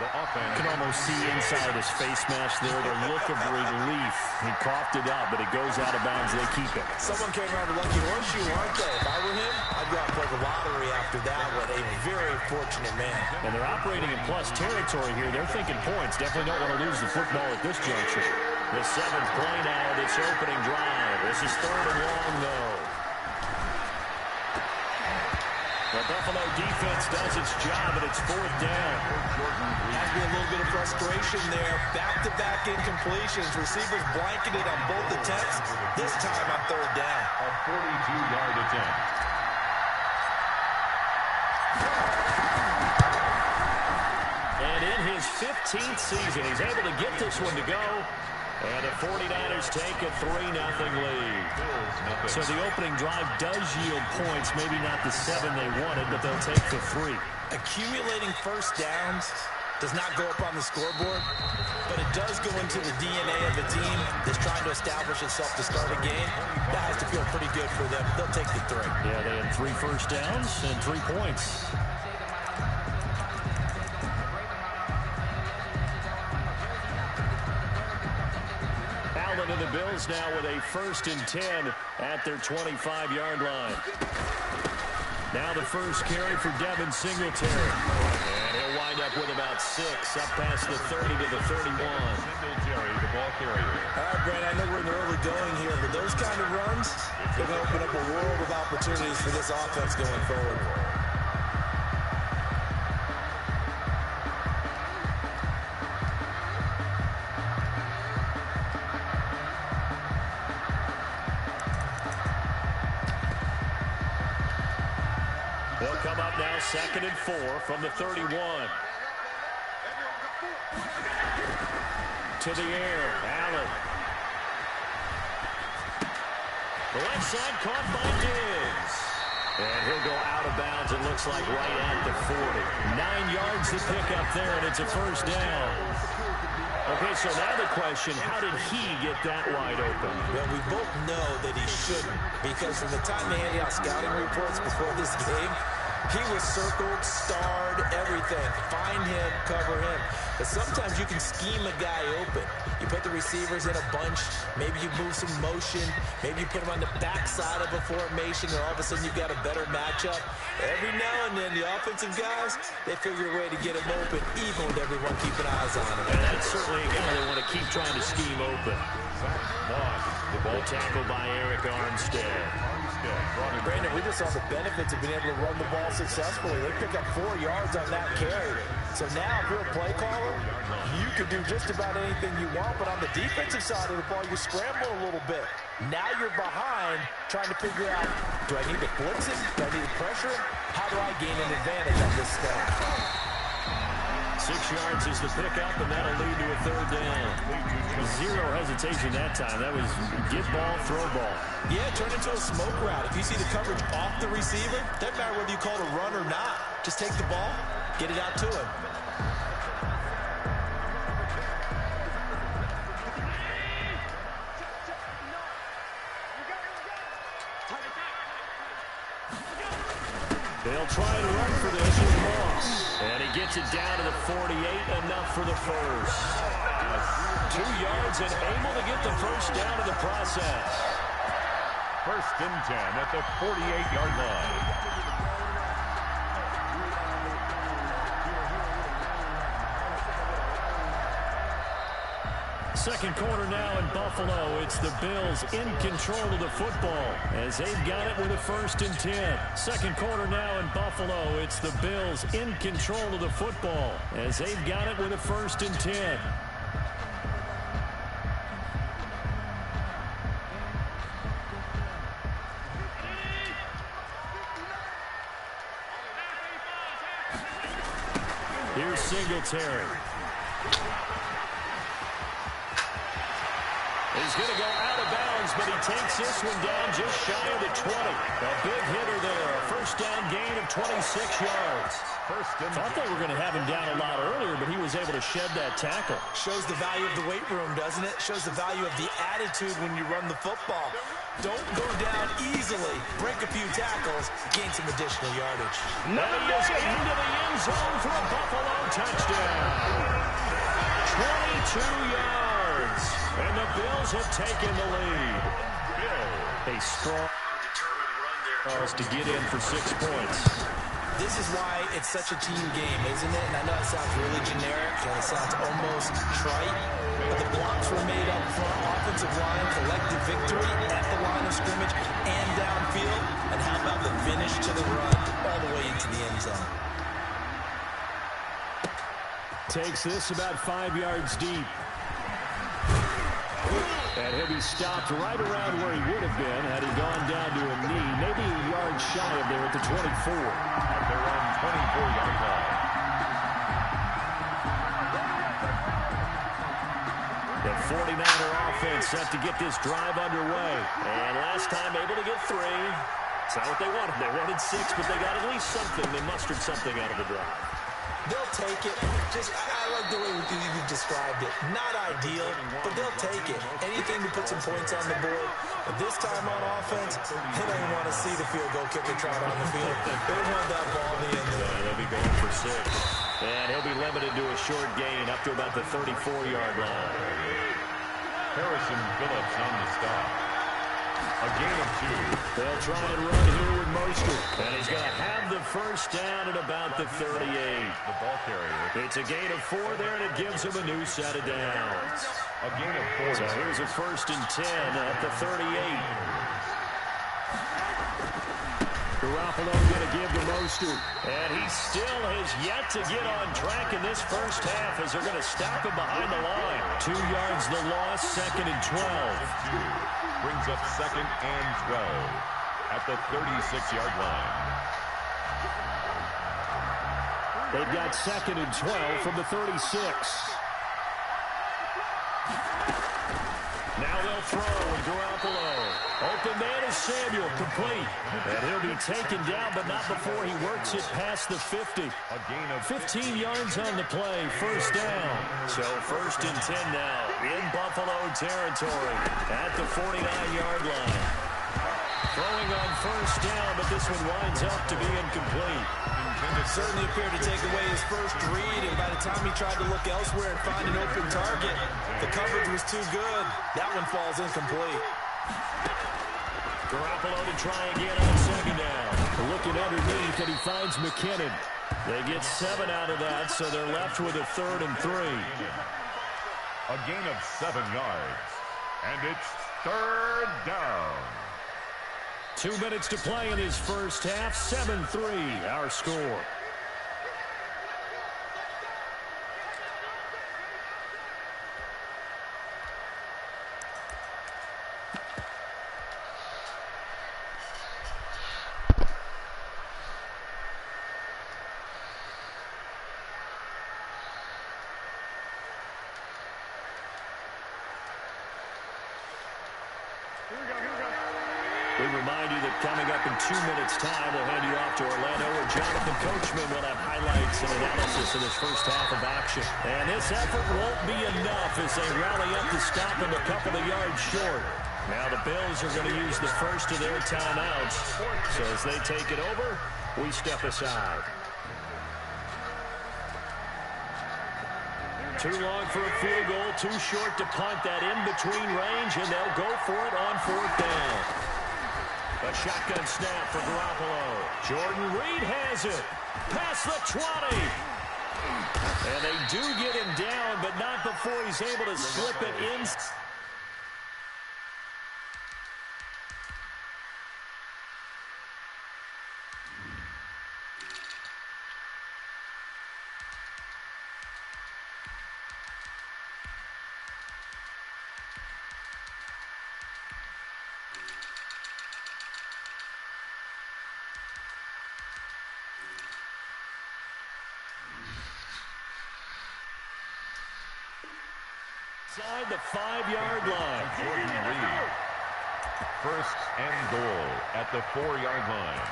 The offense. You can almost see inside his face mask there the look of relief. He coughed it up, but it goes out of bounds. They keep it. Someone came around a lucky horseshoe, aren't they? If I were him, I'd go out and play the lottery after that one. A very fortunate man. And they're operating in plus territory here. They're thinking points. Definitely don't want to lose the football at this juncture. The 7th play now of this opening drive. This is 3rd and long, though. The Buffalo defense does its job, and it's 4th down. Has been a little bit of frustration there. Back-to-back incompletions. Receivers blanketed on both attempts. This time on 3rd down. A 42-yard attempt. 15th season. He's able to get this one to go. And the 49ers take a 3-0 lead. So the opening drive does yield points. Maybe not the 7 they wanted, but they'll take the 3. Accumulating first downs does not go up on the scoreboard, but it does go into the DNA of a team that's trying to establish itself to start a game. That has to feel pretty good for them. They'll take the 3. Yeah, they had 3 first downs and 3 points. Allen and the Bills now with a 1st and 10 at their 25-yard line. Now the first carry for Devin Singletary. And he'll wind up with about 6, up past the 30 to the 31. Singletary, the ball carrier. All right, Brent, I know we're in the early going here, but those kind of runs, they're going to open up a world of opportunities for this offense going forward. They'll come up now 2nd and 4 from the 31. To the air, Allen. The left side caught by Diggs. And he'll go out of bounds, it looks like right at the 40. 9 yards to pick up there, and it's a first down. Okay, so now the question, how did he get that wide open? Well, we both know that he shouldn't, because from the time they handed out scouting reports before this game, he was circled, starred, everything. Find him, cover him. But sometimes you can scheme a guy open. You put the receivers in a bunch. Maybe you move some motion. Maybe you put them on the backside of a formation, and all of a sudden you've got a better matchup. Every now and then, the offensive guys, they figure a way to get him open, even with everyone keeping eyes on him. And that's certainly a guy they want to keep trying to scheme open. The ball tackled by Eric Armstead. Brandon, we just saw the benefits of being able to run the ball successfully. They pick up 4 yards on that carry. So now, if you're a play caller, you can do just about anything you want. But on the defensive side of the ball, you're scrambling a little bit. Now you're behind, trying to figure out, do I need to blitz him? Do I need to pressure him? How do I gain an advantage on this snap? 6 yards is the pickup, and that'll lead to a 3rd down. 0 hesitation that time. That was get ball, throw ball. Yeah, turn into a smoke route. If you see the coverage off the receiver, doesn't matter whether you call it a run or not. Just take the ball, get it out to him. They'll try and run for this with Moss. And he gets it down to the 48, enough for the first. 2 yards and able to get the first down in the process. 1st and 10 at the 48-yard line. Second quarter now in Buffalo. It's the Bills in control of the football as they've got it with a 1st and 10. Second quarter now in Buffalo. It's the Bills in control of the football as they've got it with a 1st and 10. Here's Singletary. He's going to go out of bounds, but he takes this one down just shy of the 20. A big hitter there. A first down gain of 26 yards. Thought they were going to have him down a lot earlier, but he was able to shed that tackle. Shows the value of the weight room, doesn't it? Shows the value of the attitude when you run the football. Don't go down easily. Break a few tackles. Gain some additional yardage. And he is into the end zone for a Buffalo touchdown. 22 yards. And the Bills have taken the lead. A strong, determined run there to get in for 6 points. This is why it's such a team game, isn't it? And I know it sounds really generic and it sounds almost trite, but the blocks were made up front, offensive line, collective victory at the line of scrimmage and downfield. And how about the finish to the run all the way into the end zone? Takes this about 5 yards deep. And he'll be stopped right around where he would have been had he gone down to a knee, maybe a yard shy of there at the 24. At their own 24-yard line. 49er offense set to get this drive underway. And last time able to get 3. It's not what they wanted. They wanted 6, but they got at least something. They mustered something out of the drive. They'll take it. I like the way you described it. Not ideal, but they'll take it. Anything to put some points on the board. But this time on offense, they don't want to see the field goal kicker trot on the field. They want that ball in the end zone. They'll be going for 6. And he'll be limited to a short gain up to about the 34-yard line. Harrison Phillips on the stop. A gain of 2. They'll try and run here with Mostert. And he's going to have the first down at about the 38. The ball carrier. It's a gain of 4 there, and it gives him a new set of downs. A gain of 4. So here's a 1st and 10 at the 38. Garoppolo going to give to Mostert. And he still has yet to get on track in this first half as they're going to stop him behind the line. 2 yards the loss, 2nd and 12. Brings up 2nd and 12 at the 36-yard line. They've got 2nd and 12 from the 36. Now they'll throw with Garoppolo. Open man is Samuel, complete. And he'll be taken down, but not before he works it past the 50. A gain of 15 yards on the play, first down. So 1st and 10 now in Buffalo territory at the 49-yard line. Throwing on first down, but this one winds up to be incomplete. It certainly appeared to take away his first read, and by the time he tried to look elsewhere and find an open target, the coverage was too good. That one falls incomplete. Garoppolo to try again on 2nd down. Looking underneath, and he finds McKinnon. They get 7 out of that, so they're left with a 3rd and 3. a gain of 7 yards. And it's 3rd down. 2 minutes to play in his first half. 7-3 our score. We remind you that coming up in 2 minutes' time, we'll hand you off to Orlando, where Jonathan Coachman will have highlights and analysis of this first half of action. And this effort won't be enough as they rally up to stop him a couple of yards short. Now the Bills are going to use the first of their timeouts. So as they take it over, we step aside. Too long for a field goal, too short to punt that in between range, and they'll go for it on 4th down. A shotgun snap for Garoppolo. Jordan Reed has it. Past the 20. And they do get him down, but not before he's able to slip it in. Inside the 5-yard line. Jordan Reed. 1st and goal at the 4-yard line.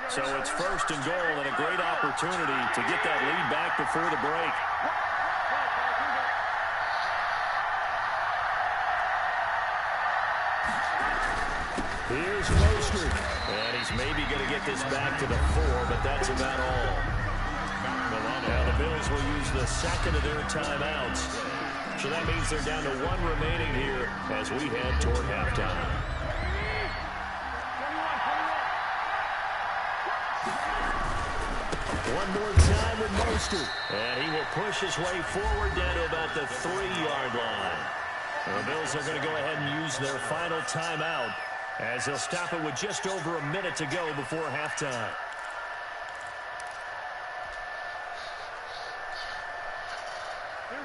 So it's 1st and goal, and a great opportunity to get that lead back before the break. Here's Mostert, and he's maybe going to get this back to the 4, but that's about all. Now the Bills will use the 2nd of their timeouts, so that means they're down to 1 remaining here as we head toward halftime. One more time with Mostert, and he will push his way forward down to about the 3-yard line. And the Bills are going to go ahead and use their final timeout, as they'll stop it with just over a minute to go before halftime.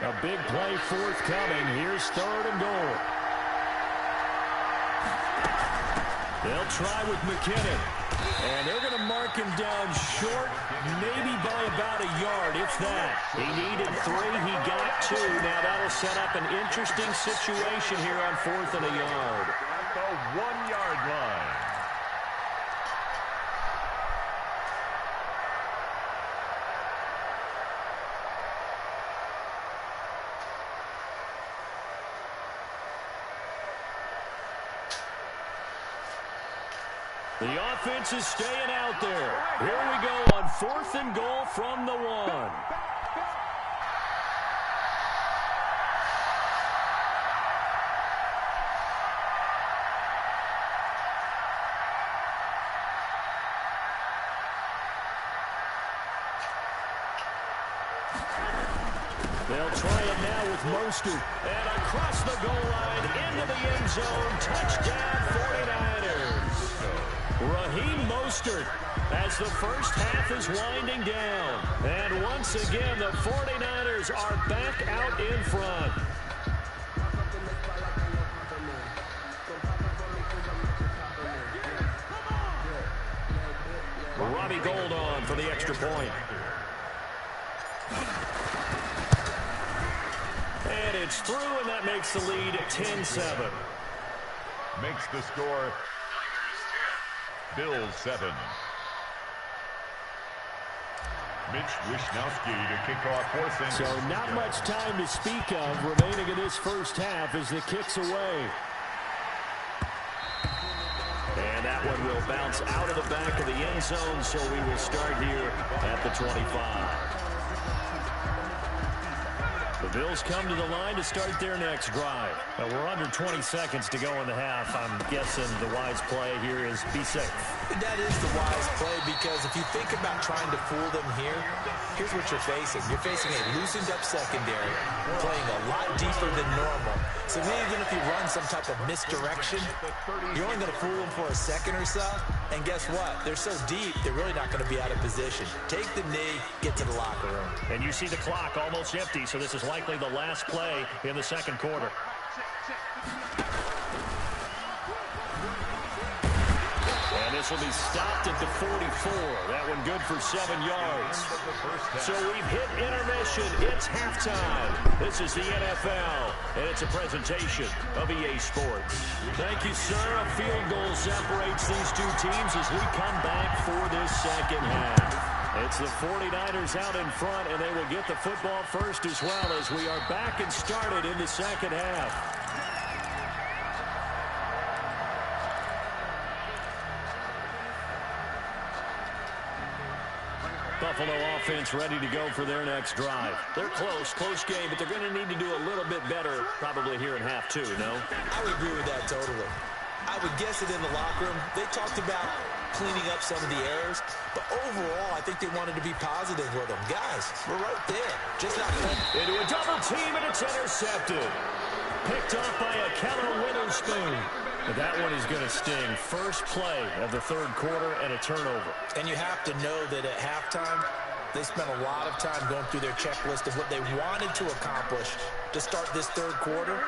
A big play forthcoming. Here's 3rd and goal. They'll try with McKinnon. And they're going to mark him down short, maybe by about a yard, if that. He needed 3. He got 2. Now that'll set up an interesting situation here on 4th and a yard. At the 1-yard line. The offense is staying out there. Here we go on 4th and goal from the 1. They'll try it now with Mostert. And across the goal line into the end zone. Touchdown 49ers. Raheem Mostert as the first half is winding down. And once again, the 49ers are back out in front. Robbie Gould on for the extra point. And it's through, and that makes the lead 10-7. Makes the score Bills 7. Mitch Wishnowsky to kick off 4th and So not much time to speak of remaining in this first half as the kick's away. And that one will bounce out of the back of the end zone, so we will start here at the 25. The Bills come to the line to start their next drive. Now we're under 20 seconds to go in the half. I'm guessing the wise play here is be safe. That is the wise play, because if you think about trying to fool them here, here's what you're facing. You're facing a loosened up secondary, playing a lot deeper than normal. So maybe even if you run some type of misdirection, you're only going to fool them for a second or so. And guess what? They're so deep, they're really not going to be out of position. Take the knee, get to the locker room. And you see the clock almost empty, so this is likely the last play in the second quarter. And this will be stopped at the 44. That one good for 7 yards. So we've hit intermission. It's halftime. This is the NFL, and it's a presentation of EA Sports. Thank you, sir. A field goal separates these two teams as we come back for this second half. It's the 49ers out in front, and they will get the football first as well as we are back and started in the second half. Buffalo offense ready to go for their next drive. They're close game, but they're going to need to do a little bit better probably here in half 2, no? I would agree with that totally. I would guess it in the locker room. They talked about cleaning up some of the errors, but overall, I think they wanted to be positive with them. Guys, we're right there. Just not playing. Into a double team, and it's intercepted. Picked off by a Keller Witherspoon. But that one is going to sting. First play of the third quarter and a turnover. And you have to know that at halftime, they spent a lot of time going through their checklist of what they wanted to accomplish to start this third quarter.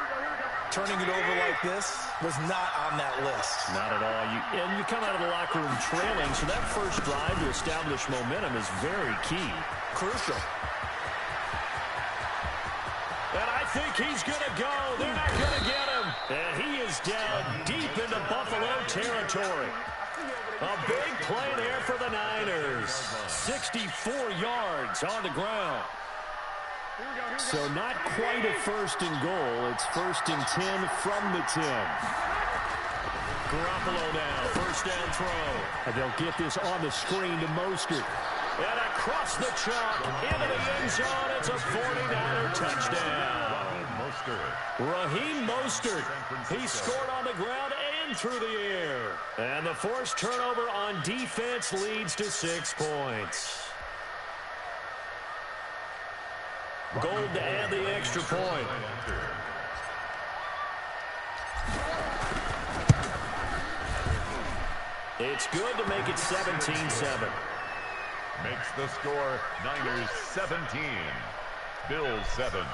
Turning it over like this was not on that list. Not at all. And you come out of the locker room trailing, so that first drive to establish momentum is very key. Crucial. And I think he's going to go. They're not going to get him. And he is down deep into Buffalo territory. A big play there for the Niners. 64 yards on the ground. So not quite a first and goal. It's 1st and 10 from the 10. Garoppolo now, first down throw. And they'll get this on the screen to Mostert. And across the chalk, into the end zone, it's a 49er touchdown. Raheem Mostert. He scored on the ground and through the air. And the forced turnover on defense leads to 6 points. Gold to add the extra point. It's good to make it 17-7. Makes the score Niners 17, Bills 7.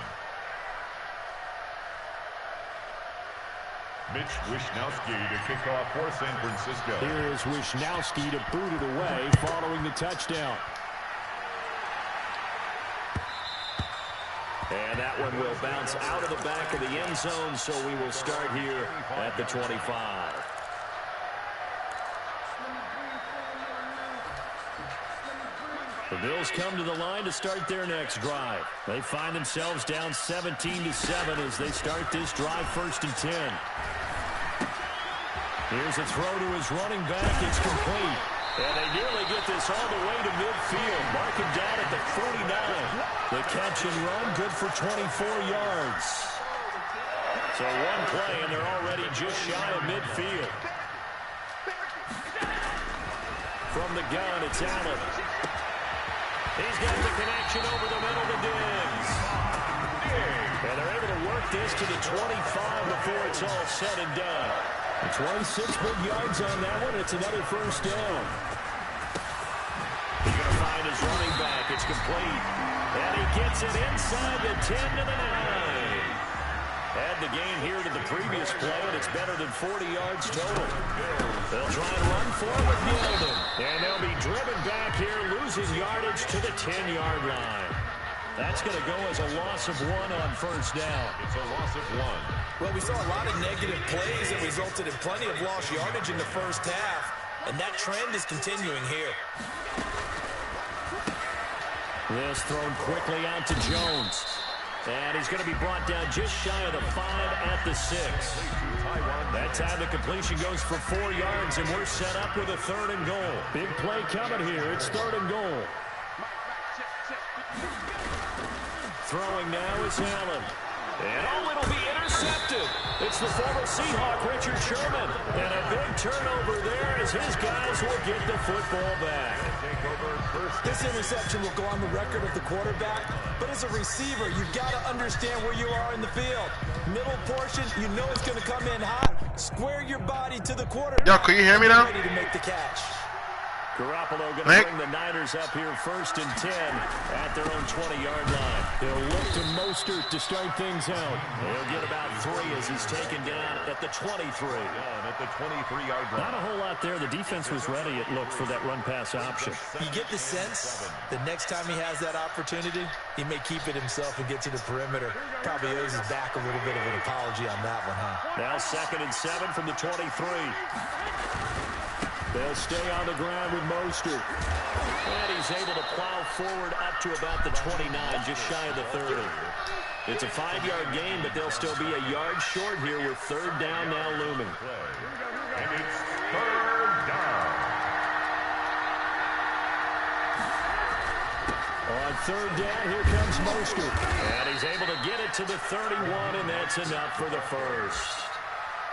Mitch Wishnowsky to kick off for San Francisco. Here is Wishnowsky to boot it away following the touchdown. And that one will bounce out of the back of the end zone, so we will start here at the 25. The Bills come to the line to start their next drive. They find themselves down 17-7 as they start this drive, 1st and 10. Here's a throw to his running back. It's complete. And they nearly get this all the way to midfield. Mark him down at the 49. The catch and run, good for 24 yards. So one play, and they're already just shy of midfield. From the gun, it's Allen. He's got the connection over the middle to Diggs. And they're able to work this to the 25 before it's all said and done. 26 big yards on that one. It's another 1st down. He's going to find his running back. It's complete. And he gets it inside the 10 to the 9. Add the gain here to the previous play, and it's better than 40 yards total. They'll try and run for it with Yeldon. And they'll be driven back here, losing yardage to the 10-yard line. That's going to go as a loss of 1 on 1st down. It's a loss of 1. Well, we saw a lot of negative plays that resulted in plenty of lost yardage in the 1st half, and that trend is continuing here. This thrown quickly out to Jones. And he's going to be brought down just shy of the 5 at the 6. That time the completion goes for 4 yards, and we're set up with a 3rd and goal. Big play coming here. It's 3rd and goal. Throwing now is Allen. And oh, it'll be intercepted. It's the former Seahawk, Richard Sherman. And a big turnover there as his guys will get the football back. This interception will go on the record of the quarterback, but as a receiver, you've got to understand where you are in the field. Middle portion, you know it's going to come in hot. Square your body to the quarterback. Yo, can you hear me now? Ready to make the catch. Garoppolo going to bring the Niners up here 1st and 10 at their own 20-yard line. He'll look to Mostert to start things out. He'll get about 3 as he's taken down at the 23. At the 23-yard line. Not a whole lot there. The defense was ready, it looked, for that run-pass option. You get the sense the next time he has that opportunity, he may keep it himself and get to the perimeter. Probably owes his back a little bit of an apology on that one, huh? Now 2nd and 7 from the 23. They'll stay on the ground with Mostert. And he's able to plow forward up to about the 29, just shy of the 30. It's a 5-yard gain, but they'll still be a yard short here with 3rd down now looming. And it's 3rd down. On 3rd down, here comes Mostert. And he's able to get it to the 31, and that's enough for the 1st.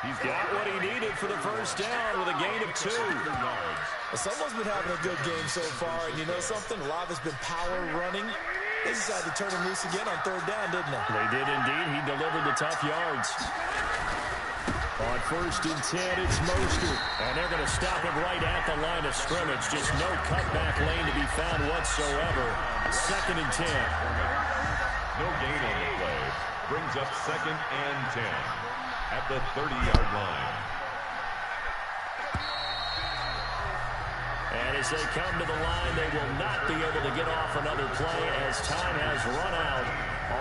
He's got what he needed for the 1st down with a gain of 2. Well, someone's been having a good game so far, and you know something? A lot has been power running. They decided to turn him loose again on 3rd down, didn't they? They did indeed. He delivered the tough yards. On 1st and 10, it's Mostert. And they're going to stop him right at the line of scrimmage. Just no cutback lane to be found whatsoever. 2nd and 10. No gain on the play. Brings up 2nd and 10. At the 30-yard line. And as they come to the line, they will not be able to get off another play as time has run out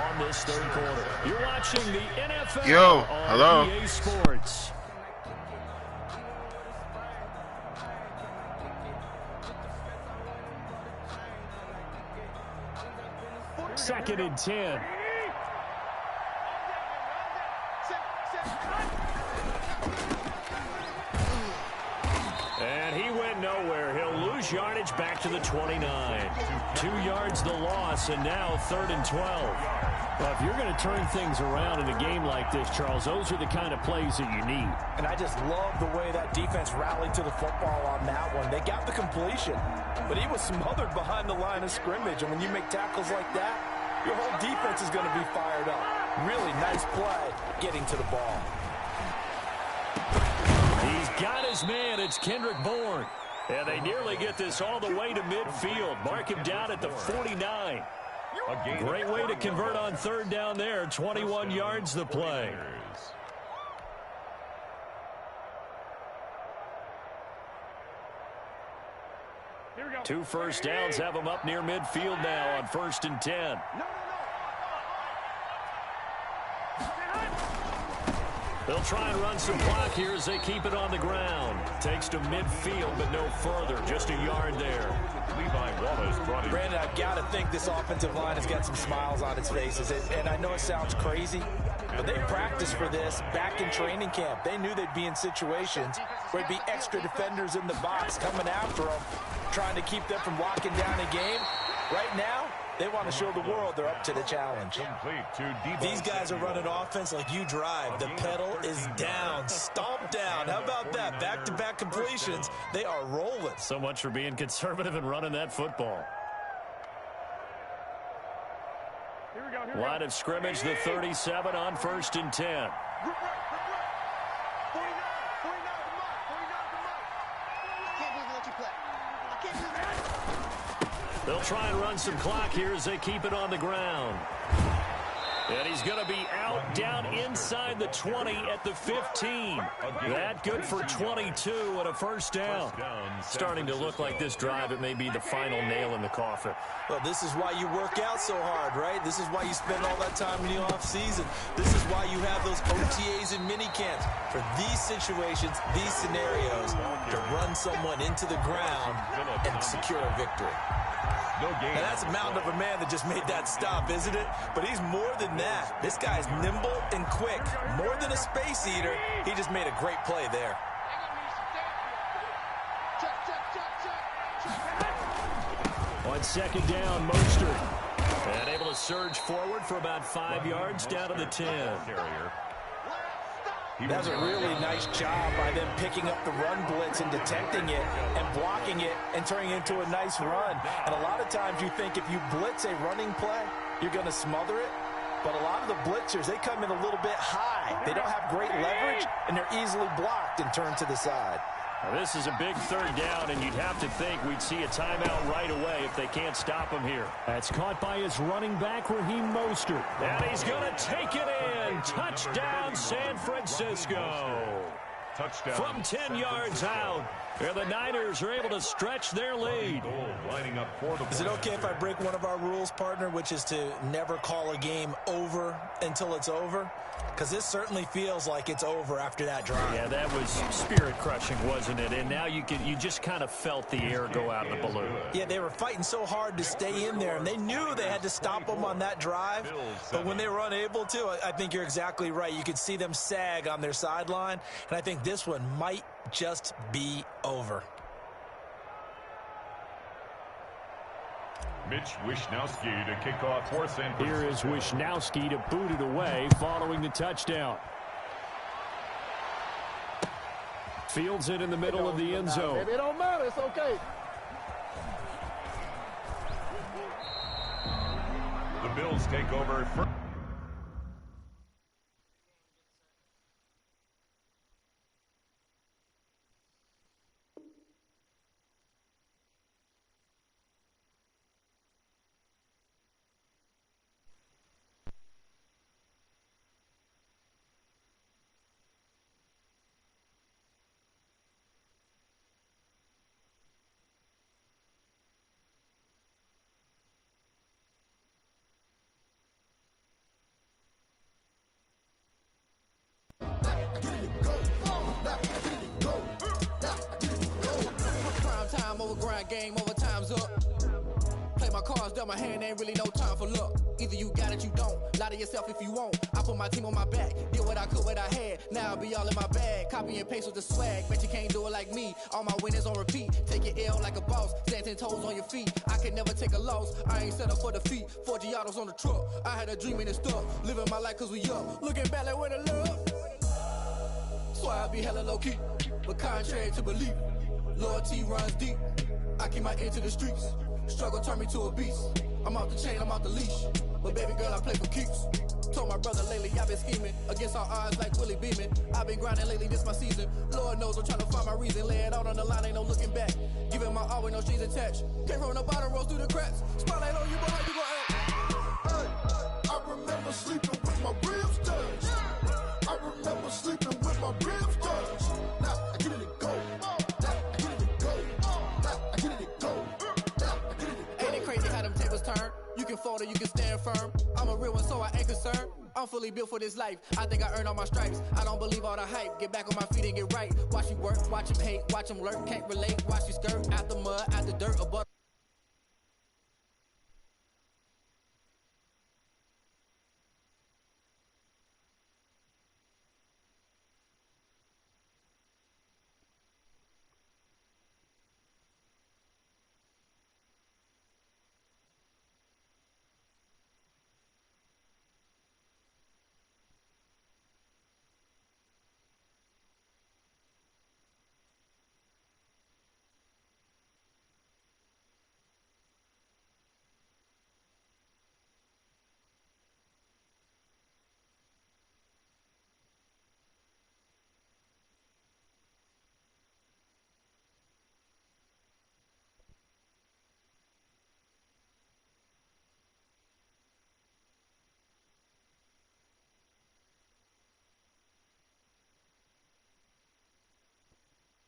on this 3rd quarter. You're watching the NFL on EA Sports. Second and 10. And he went nowhere. He'll lose yardage back to the 29. 2 yards the loss, and now 3rd and 12. Well, if you're going to turn things around in a game like this, Charles, those are the kind of plays that you need. And I just love the way that defense rallied to the football on that one. They got the completion, but he was smothered behind the line of scrimmage. And when you make tackles like that, your whole defense is going to be fired up. Really nice play getting to the ball. He's got his man. It's Kendrick Bourne. And they nearly get this all the way to midfield. Mark him down at the 49. Great way to convert on 3rd down there. 21 yards the play. 2 first downs have them up near midfield now on 1st and 10. They'll try and run some clock here as they keep it on the ground. Takes to midfield, but no further. Just a yard there. Levi Wallace brought in. Brandon, I've got to think this offensive line has got some smiles on its faces. And I know it sounds crazy, but they practiced for this back in training camp. They knew they'd be in situations where there'd be extra defenders in the box coming after them, trying to keep them from locking down a game. Right now, they want to show the world they're up to the challenge. These guys are running offense like you drive. The pedal is down, stomped down. How about that? Back-to-back completions. They are rolling. So much for being conservative and running that football. Line of scrimmage, the 37 on 1st and 10. They'll try and run some clock here as they keep it on the ground. And he's going to be out down inside the 20 at the 15. That good for 22 and a first down. Starting to look like this drive, it may be the final nail in the coffin. Well, this is why you work out so hard, right? This is why you spend all that time in the offseason. This is why you have those OTAs and mini camps. For these situations, these scenarios, to run someone into the ground and secure a victory. And that's a mountain of a man that just made that stop, isn't it? But he's more than that. This guy's nimble and quick. More than a space eater, he just made a great play there. On 2nd down, Mostert. And able to surge forward for about 5 yards down to the 10. That was a really nice job by them picking up the run blitz and detecting it and blocking it and turning it into a nice run. And a lot of times you think if you blitz a running play, you're going to smother it. But a lot of the blitzers, they come in a little bit high. They don't have great leverage, and they're easily blocked and turned to the side. Now, this is a big 3rd down, and you'd have to think we'd see a timeout right away if they can't stop him here. That's caught by his running back, Raheem Mostert. And he's going to take it in. Touchdown, San Francisco. Touchdown. From 10 yards out, and the Niners are able to stretch their lead. Is it okay if I break one of our rules, partner, which is to never call a game over until it's over? Because this certainly feels like it's over after that drive. Yeah, that was spirit-crushing, wasn't it? And now you just kind of felt the air go out of the balloon. Yeah, they were fighting so hard to stay in there, and they knew they had to stop them on that drive. But when they were unable to, I think you're exactly right. You could see them sag on their sideline, and I think this one might just be over. Mitch Wishnowsky to kick off for San Francisco. Here is Wishnowsky to boot it away following the touchdown. Fields it in the middle of the end zone. It don't matter. It's okay. The Bills take over first. Game over, time's up. Play my cards, dealt my hand, ain't really no time for luck. Either you got it, you don't. Lie to yourself if you won't. I put my team on my back, did what I could, what I had. Now I'll be all in my bag. Copy and paste with the swag. Bet you can't do it like me. All my winners on repeat. Take your L like a boss. Stand 10 toes on your feet. I can never take a loss. I ain't set up for defeat. 4 Giottos on the truck. I had a dream and it stuck. Living my life cause we up. Looking back like where the love. So I be hella low key. But contrary to belief, loyalty runs deep. I keep my ear to the streets. Struggle turned me to a beast. I'm off the chain, I'm off the leash. But baby girl, I play for keeps. Told my brother lately, I've been scheming. Against all odds like Willie Beeman. I've been grinding lately, this my season. Lord knows I'm trying to find my reason. Lay it out on the line, ain't no looking back. Giving my all with no strings attached. Came from the bottom, rose through the cracks. Spotlight on you, but how you gon' act? I remember sleeping with my ribs touched. I remember sleeping with my ribs touched. Now I get it to go. Now I get it to go. Now I get it to go. water, you can stand firm. I'm a real one, so I ain't concerned. I'm fully built for this life. I think I earned all my stripes. I don't believe all the hype. Get back on my feet and get right. Watch you work, watch him hate, watch him lurk. Can't relate, watch you skirt. Out the mud, out the dirt, above.